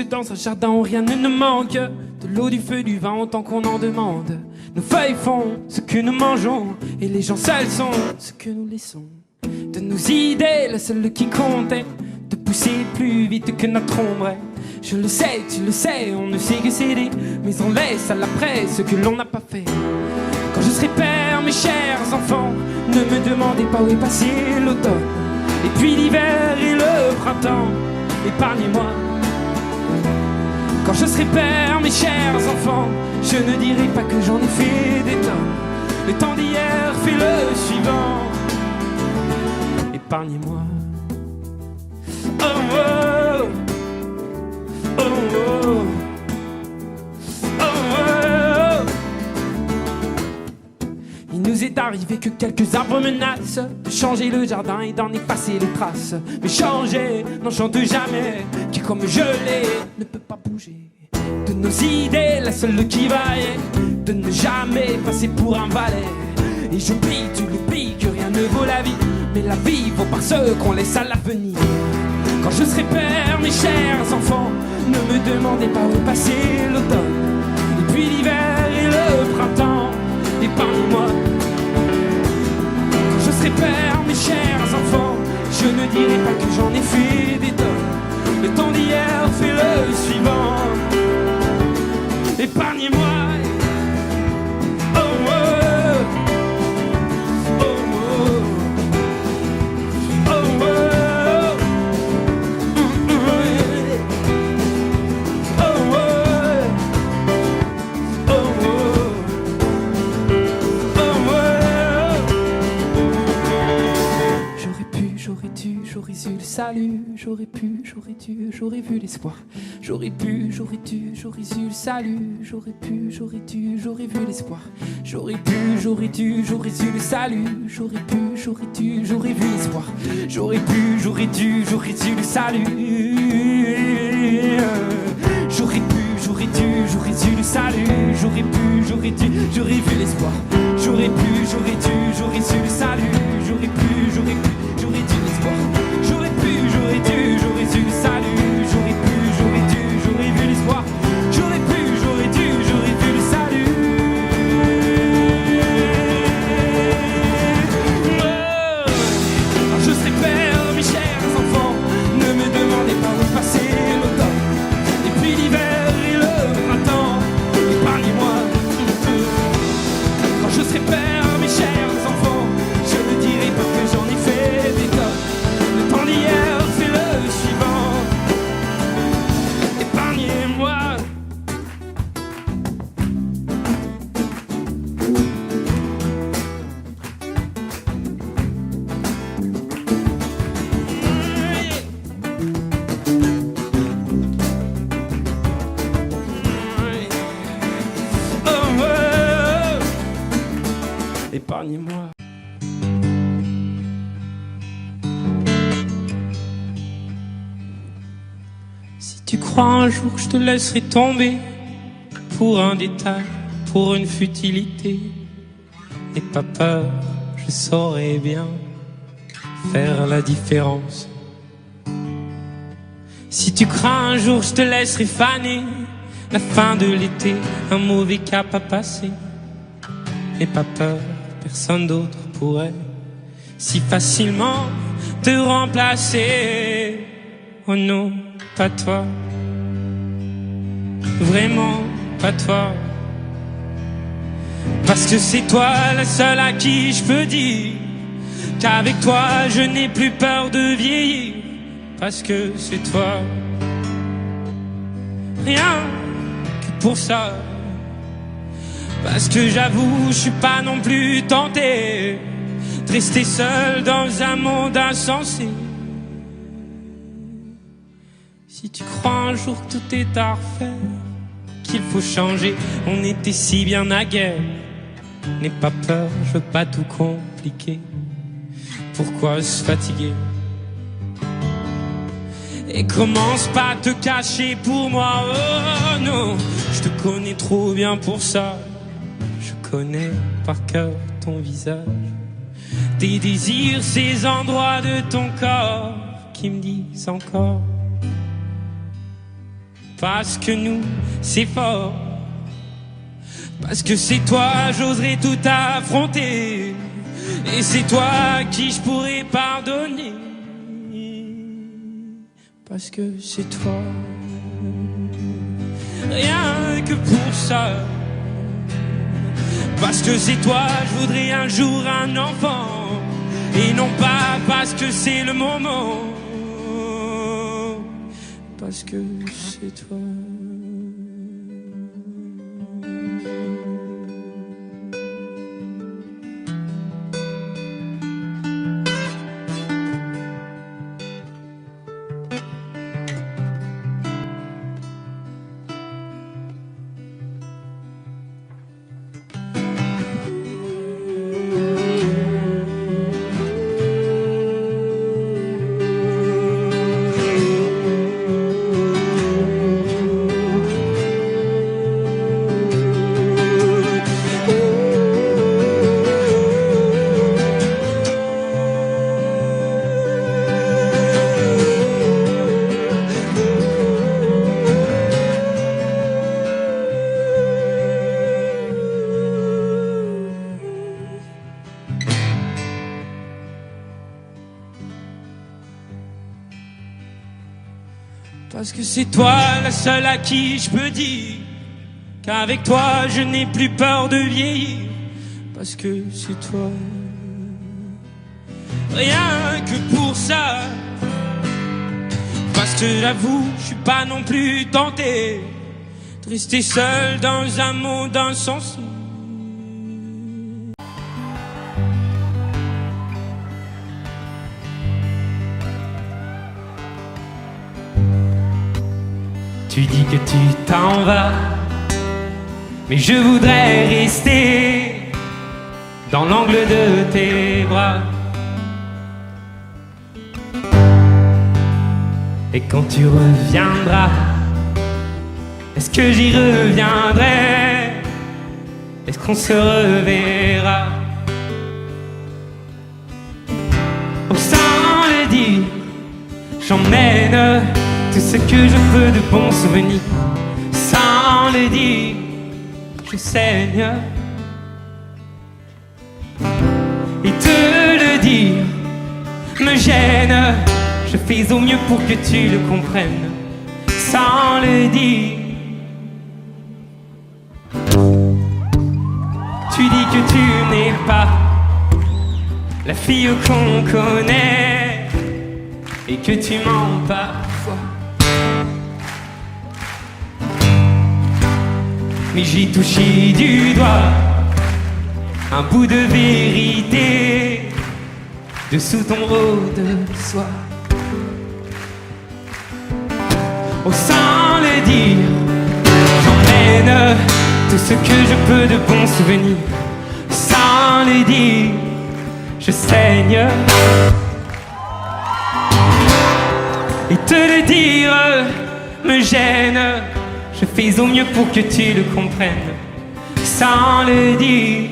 Dans un jardin où rien ne nous manque, de l'eau, du feu, du vin, tant qu'on en demande. Nos feuilles font ce que nous mangeons, et les gens seuls sont ce que nous laissons. De nos idées, la seule qui compte est de pousser plus vite que notre ombre. Je le sais, tu le sais, on ne sait que céder, mais on laisse à l'après ce que l'on n'a pas fait. Quand je serai père, mes chers enfants, ne me demandez pas où est passé l'automne, et puis l'hiver et le printemps, épargnez-moi. Quand je serai père, mes chers enfants, je ne dirai pas que j'en ai fait des tonnes. Le temps d'hier fait le suivant. Épargnez-moi. Oh, oh, oh, m'est arrivé que quelques arbres menacent de changer le jardin et d'en effacer les traces. Mais changer n'en chante jamais, qui comme je l'ai ne peut pas bouger. De nos idées, la seule qui vaille, de ne jamais passer pour un valet. Et j'oublie, tu l'oublies, que rien ne vaut la vie, mais la vie vaut par ceux qu'on laisse à l'avenir. Quand je serai père, mes chers enfants, ne me demandez pas où passer l'automne, et puis l'hiver et le printemps, épargnez-moi. Quand je serai père, mes chers enfants, je ne dirai pas que j'en ai fait des tonnes. Le temps d'hier fait le suivant, épargnez-moi. Oh, oh, oh, oh, oh, oh, oh. J'aurais eu le salut, j'aurais pu, j'aurais dû, j'aurais vu l'espoir. J'aurais pu, j'aurais dû, j'aurais eu le salut, j'aurais pu, j'aurais dû, j'aurais vu l'espoir. J'aurais pu, j'aurais dû, j'aurais eu le salut, j'aurais pu, j'aurais dû, j'aurais vu l'espoir. J'aurais pu, j'aurais dû, j'aurais eu le salut. J'aurais pu, j'aurais dû, j'aurais eu le salut, j'aurais pu, j'aurais dû, j'aurais vu l'espoir. J'aurais pu, j'aurais dû, j'aurais eu le salut, j'aurais pu, j'aurais dû, l'espoir. J'aurais pu, j'aurais dû, j'aurais eu le salut. J'aurais pu, j'aurais dû, j'aurais vu l'espoir. J'aurais pu, j'aurais dû, j'aurais vu le salut. Oh, je serai père, mes chers enfants, ne me demandez pas où passer l'automne, et puis l'hiver et le printemps, épargnez-moi. Quand je serai père, mes chers enfants, je ne dirai pas que j'en ai fait des tonnes. Le temps d'hier fait le suivant, épargnez-moi. Oh, oh, oh. Épargnez-moi. Si tu crois un jour que je te laisserai tomber pour un détail, pour une futilité, n'aie pas peur, je saurai bien faire la différence. Si tu crains un jour je te laisserai faner, la fin de l'été, un mauvais cap à passer, n'aie pas peur, personne d'autre pourrait si facilement te remplacer. Oh non, pas toi, vraiment pas toi, parce que c'est toi la seule à qui je peux dire qu'avec toi je n'ai plus peur de vieillir, parce que c'est toi, rien que pour ça, parce que j'avoue je suis pas non plus tenté de rester seul dans un monde insensé. Si tu crois un jour que tout est à refaire, qu'il faut changer, on était si bien naguère, n'aie pas peur, je veux pas tout compliquer. Pourquoi se fatiguer? Et commence pas à te cacher pour moi, oh non, je te connais trop bien pour ça. Je connais par cœur ton visage, tes désirs, ces endroits de ton corps qui me disent encore, parce que nous, c'est fort, parce que c'est toi, j'oserais tout affronter, et c'est toi à qui je pourrais pardonner, parce que c'est toi, rien que pour ça, parce que c'est toi, je voudrais un jour un enfant, et non pas parce que c'est le moment, parce que c'est toi. Parce que c'est toi la seule à qui je peux dire qu'avec toi je n'ai plus peur de vieillir. Parce que c'est toi. Rien que pour ça. Parce que j'avoue, je suis pas non plus tenté de rester seul dans un monde insensé. Tu dis que tu t'en vas, mais je voudrais rester dans l'angle de tes bras. Et quand tu reviendras, est-ce que j'y reviendrai? Est-ce qu'on se reverra? Oh, sans le dire, j'emmène tout ce que je peux de bons souvenirs. Sans le dire, je saigne. Et te le dire me gêne. Je fais au mieux pour que tu le comprennes. Sans le dire. Tu dis que tu n'es pas la fille qu'on connaît et que tu mens parfois. Mais j'ai touché du doigt un bout de vérité dessous ton rôle de soie. Oh, sans le dire, j'emmène tout ce que je peux de bons souvenirs. Sans le dire, je saigne. Et te le dire me gêne. Je fais au mieux pour que tu le comprennes. Sans le dire.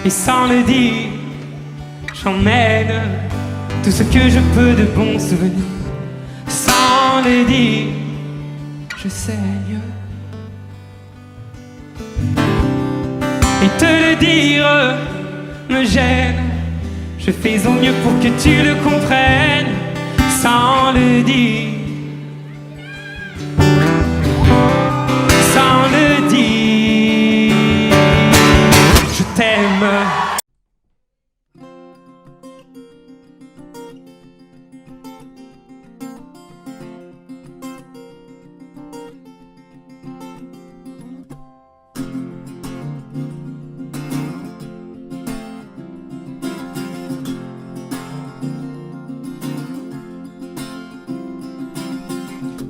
Et sans le dire, j'emmène tout ce que je peux de bons souvenirs. Sans le dire, je saigne. Et te le dire me gêne. Je fais au mieux pour que tu le comprennes. Sans le dire. Sans le dire, je t'aime.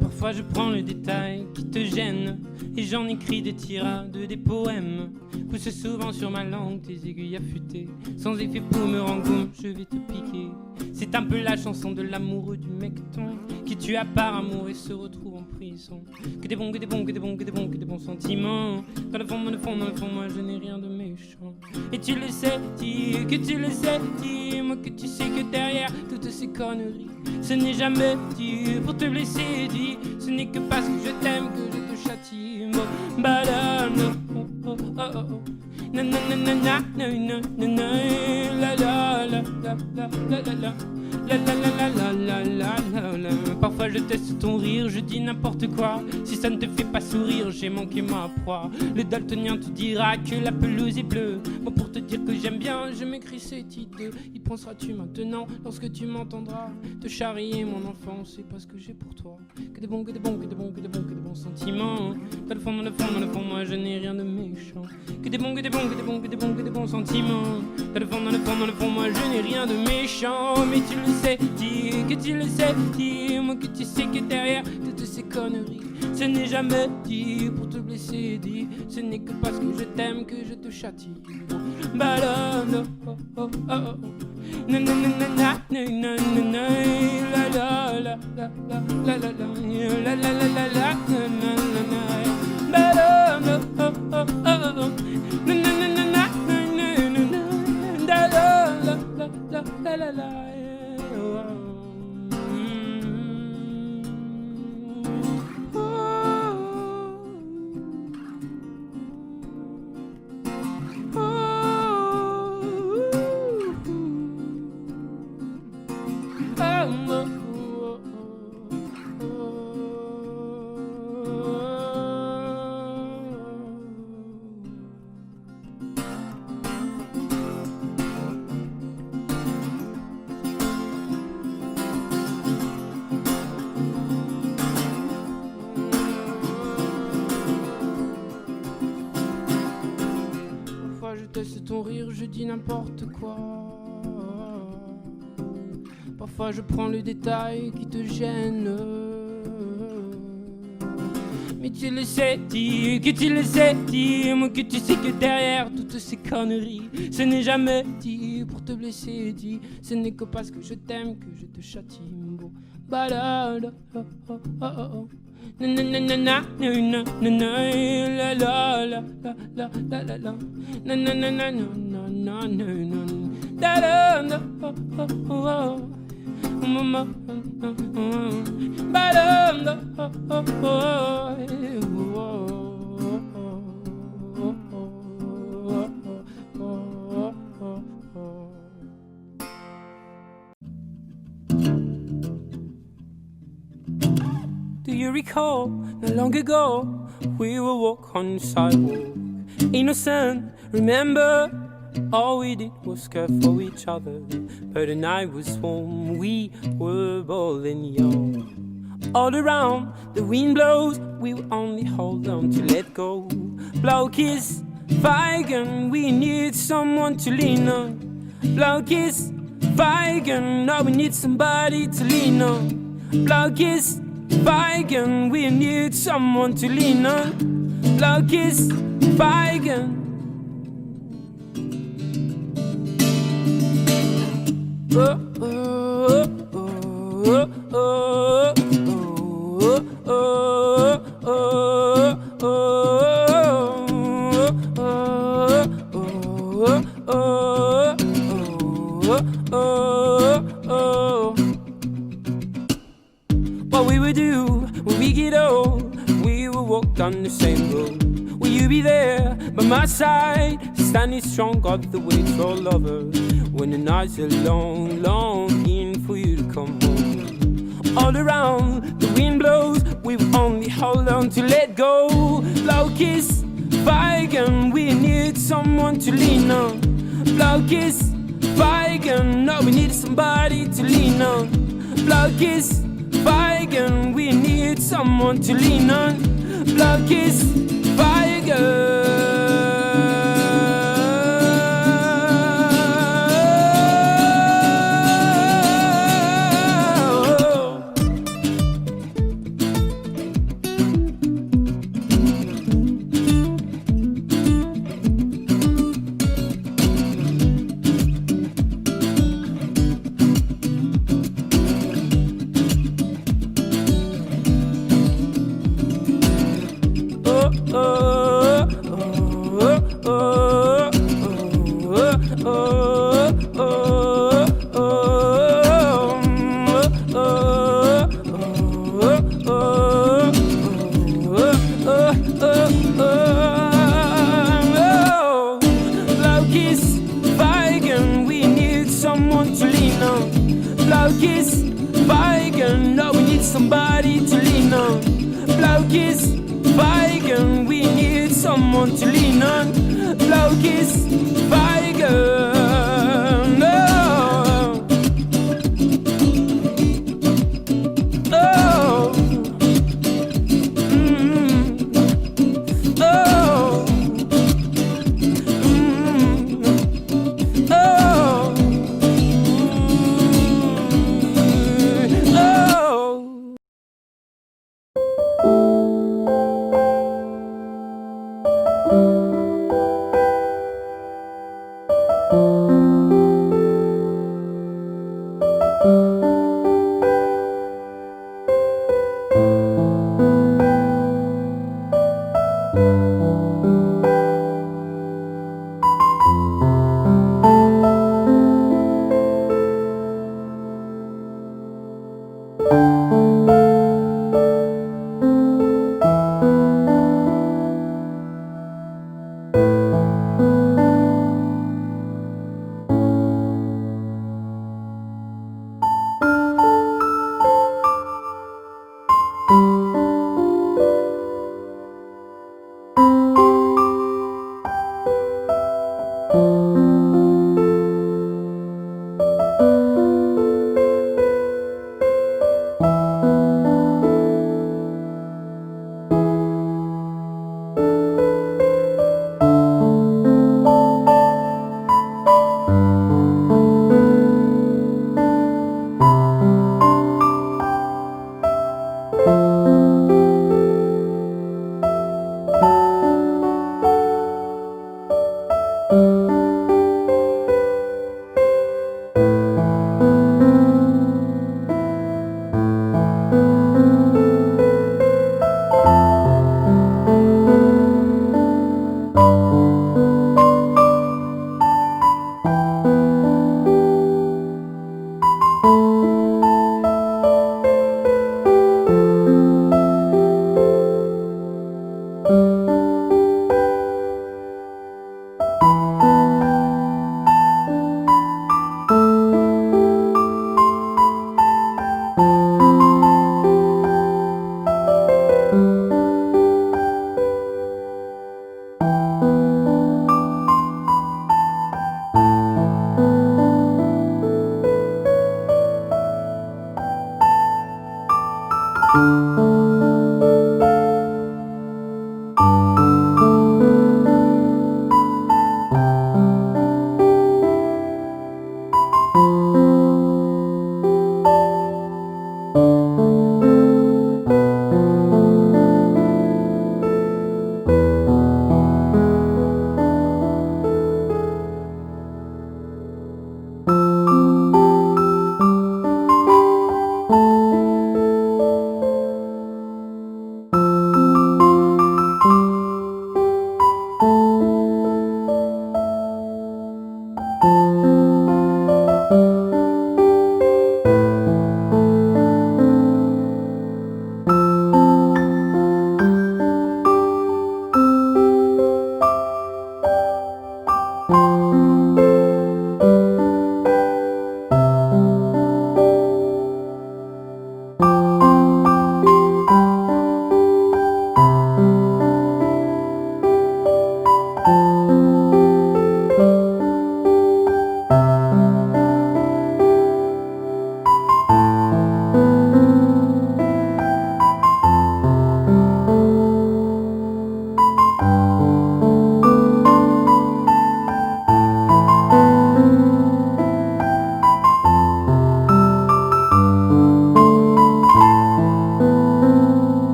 Parfois je prends le détail qui te gêne. Et j'en écris des tirades, des poèmes. Pousse souvent sur ma langue tes aiguilles affûtées. Sans effet pour me rendre compte, je vais te piquer. C'est un peu la chanson de l'amoureux du mecton qui tue à part amour et se retrouve en prison. Que des bons, que des bons, que des bons, que des bons, que des bons sentiments. Dans le fond, dans le fond, dans le fond, moi je n'ai rien de méchant. Et tu le sais, dis que tu le sais, dis-moi que tu sais que derrière toutes ces conneries, ce n'est jamais dit pour te blesser, dis. Ce n'est que parce que je t'aime que je te châtie. Badam, oh oh oh oh. Na na na na na na na na na. La la la la la la la la. La la la la la la la la. Parfois je teste ton rire, je dis n'importe quoi. Si ça ne te fait pas sourire, j'ai manqué ma proie. Le daltonien te dira que la pelouse est bleue. Bon, pour te dire que j'aime bien, je m'écris ces titres. Y penseras-tu maintenant lorsque tu m'entendras te charrier mon enfant, c'est pas ce que j'ai pour toi. Que des bons, que des bons, que des bons, que des bons, que des bons sentiments. Dans le fond, dans le fond, dans le fond, moi je n'ai rien de méchant. Que des bons, que des bons, que des bons, que des bons, que des bons sentiments. Dans le fond, dans le fond, dans le fond, moi je n'ai rien de méchant. Mais tu le sais, dis que tu le sais, dis-moi que tu sais que derrière toutes ces conneries, ce n'est jamais dit pour te blesser, dis. Ce n'est que parce que je t'aime que je te châtie. Badam, oh oh oh oh. Na na na na na na na na. La la la la la la la la la la la la na na na. Badam, oh oh oh oh. Na na na na na na na na. La la la la la la la. C'est ton rire, je dis n'importe quoi. Parfois je prends le détail qui te gêne. Mais tu le sais, dis que tu le sais, dis-moi que tu sais que derrière toutes ces conneries, ce n'est jamais dit pour te blesser, dis. Ce n'est que parce que je t'aime que je te châtie. Bon, balade, oh oh oh oh. Na na na na na na na na. La la la la la la la. Na na na na na na na na. Da da da oh oh oh. Mama, ba da da oh oh Do you recall, not long ago, we would walk on the sidewalk, innocent, remember? All we did was care for each other, but the night was warm, we were bold and young. All around, the wind blows, we will only hold on to let go. Blow kiss, Feigen, we need someone to lean on. Blow kiss, Feigen, now we need somebody to lean on. Blow kiss, Feigen, we need someone to lean on. Blow kiss, Feigen. Oh, oh, oh, oh, oh, oh, oh, oh. What we would do when we get old, we will walk down the same road. Will you be there by my side, standing strong, got the weight for lover? When the nights are long, longing for you to come home. All around, the wind blows, we will only hold on to let go. Blow kiss, Feigen, we need someone to lean on. Blow kiss, Feigen, no, we need somebody to lean on. Blow kiss, Feigen, we need someone to lean on. Blow kiss, Feigen. lean on. Blaukies, Weigen, no, we need somebody to lean on. Blaukies, Weigen, we need someone to lean on. Blaukies, Weigen, no. Oh. Oh. Oh. Oh.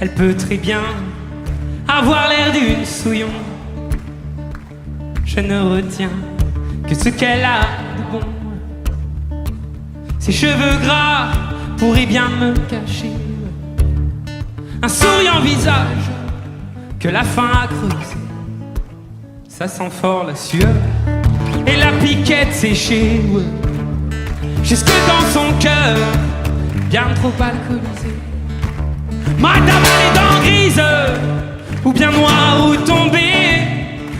Elle peut très bien avoir l'air d'une souillon. Je ne retiens que ce qu'elle a de bon. Ses cheveux gras pourraient bien me cacher un souriant visage que la faim a creusé. Ça sent fort la sueur et la piquette séchée, jusque dans son cœur, bien trop alcoolisé. Madame a les dents grises, ou bien noire ou tombée.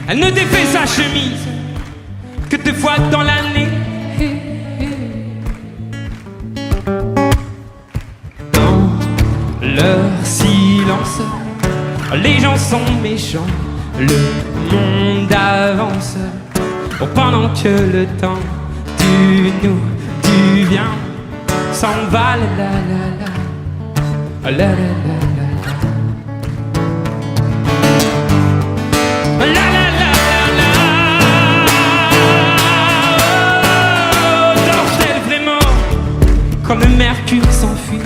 Elle ne défait sa chemise que 2 fois dans l'année. Dans leur silence, les gens sont méchants, le monde avance. Oh, pendant que le temps du nous, du bien s'en va, la la la la, la la la la. Quand le mercure s'enfuit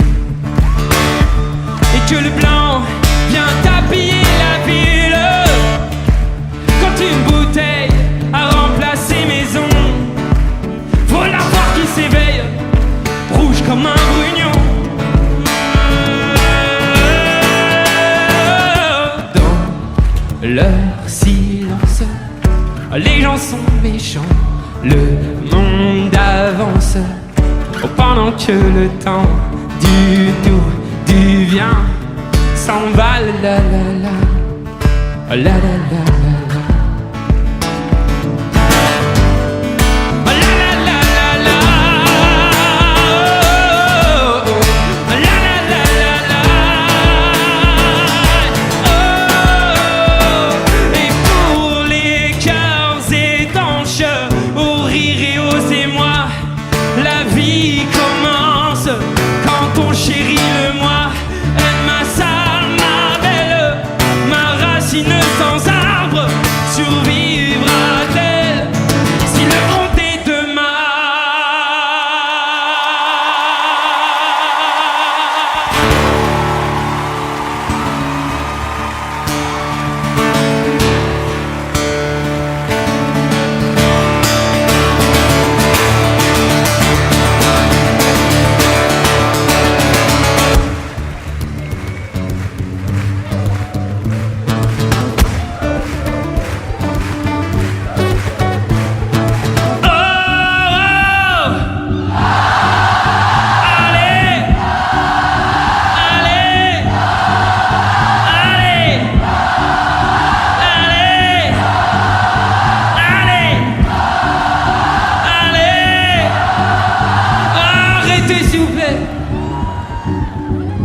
et que le blanc vient tapiller la ville, quand une bouteille a remplacé maison, faut la voir qui s'éveille, rouge comme un brugnon. Dans leur silence, les gens sont méchants, le monde avance. Oh, pendant que le temps du nous, du vient s'en va, la la la, la la la la.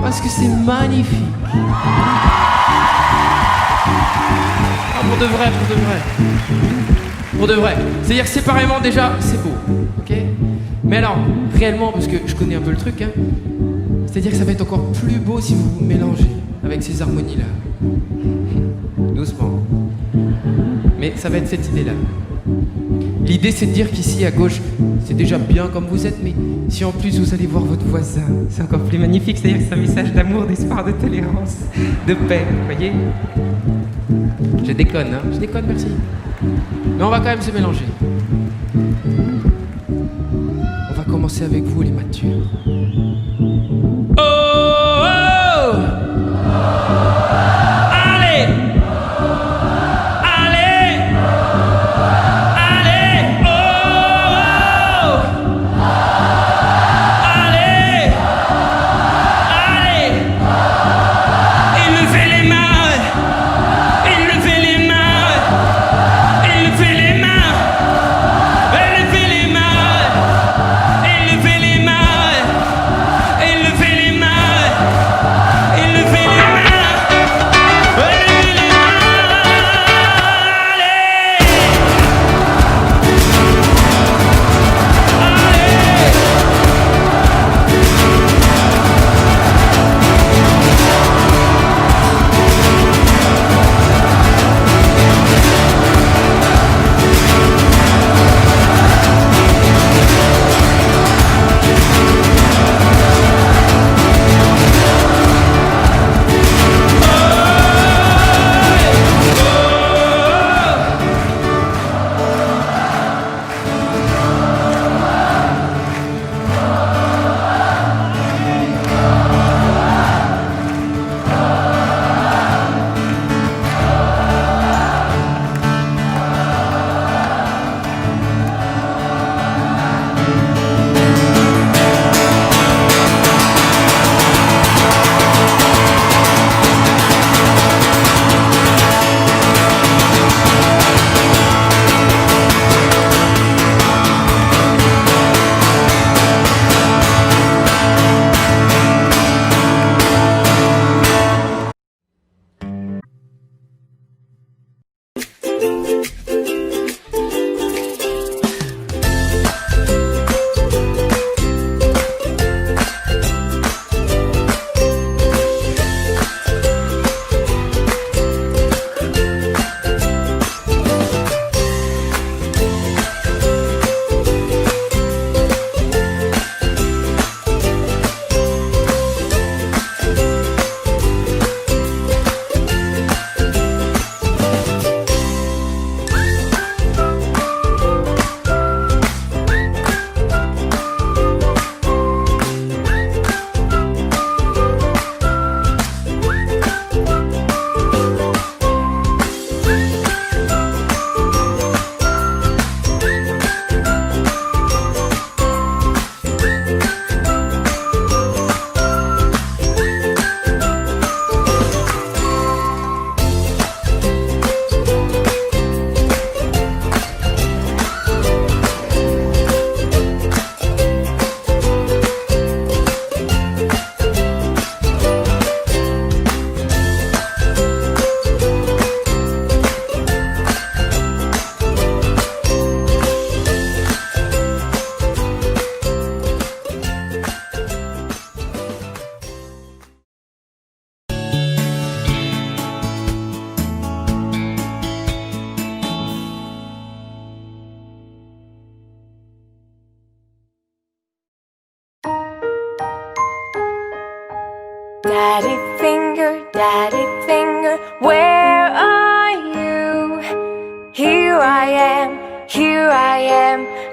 Parce que c'est magnifique. Ah, pour de vrai, pour de vrai. Pour de vrai. C'est-à-dire que séparément déjà, c'est beau. Ok ? Mais alors, réellement, parce que je connais un peu le truc, hein, c'est-à-dire que ça va être encore plus beau si vous vous mélangez avec ces harmonies-là. Doucement. Mais ça va être cette idée-là. L'idée, c'est de dire qu'ici, à gauche, c'est déjà bien comme vous êtes, mais si en plus vous allez voir votre voisin, c'est encore plus magnifique, c'est-à-dire que c'est un message d'amour, d'espoir, de tolérance, de paix, vous voyez ? Je déconne, hein ? Je déconne, merci. Mais on va quand même se mélanger. On va commencer avec vous, les matures. Oh, oh, allez! Daddy finger, where are you? Here I am,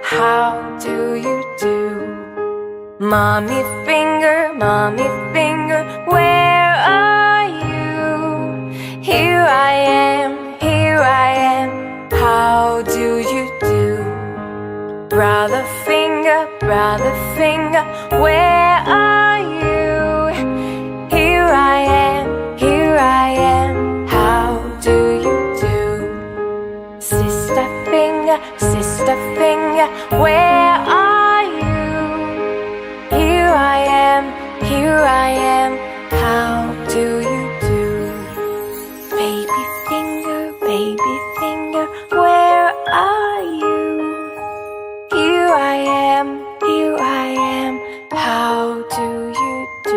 how do you do? Mommy finger, where are you? Here I am, how do you do? Brother finger, where are you? Here I am, how do you do? Sister finger, where are you? Here I am, how do you do? Baby finger, where are you? Here I am, how do you do?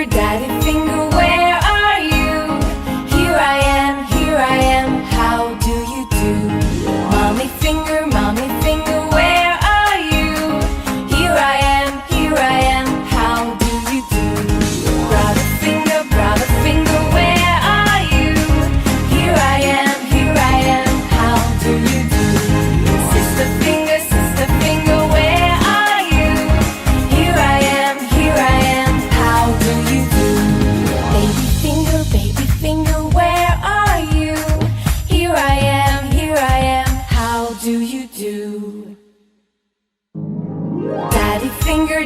Daddy finger, where are you? Here I am, how do you do? Mommy finger, where are you? Here I am, how do you do? Brother finger, where are you? Here I am, how do you do? Sister finger, where are you? Here I am, how do you do? Baby finger, where are you? Here I am, how do you do? Daddy finger,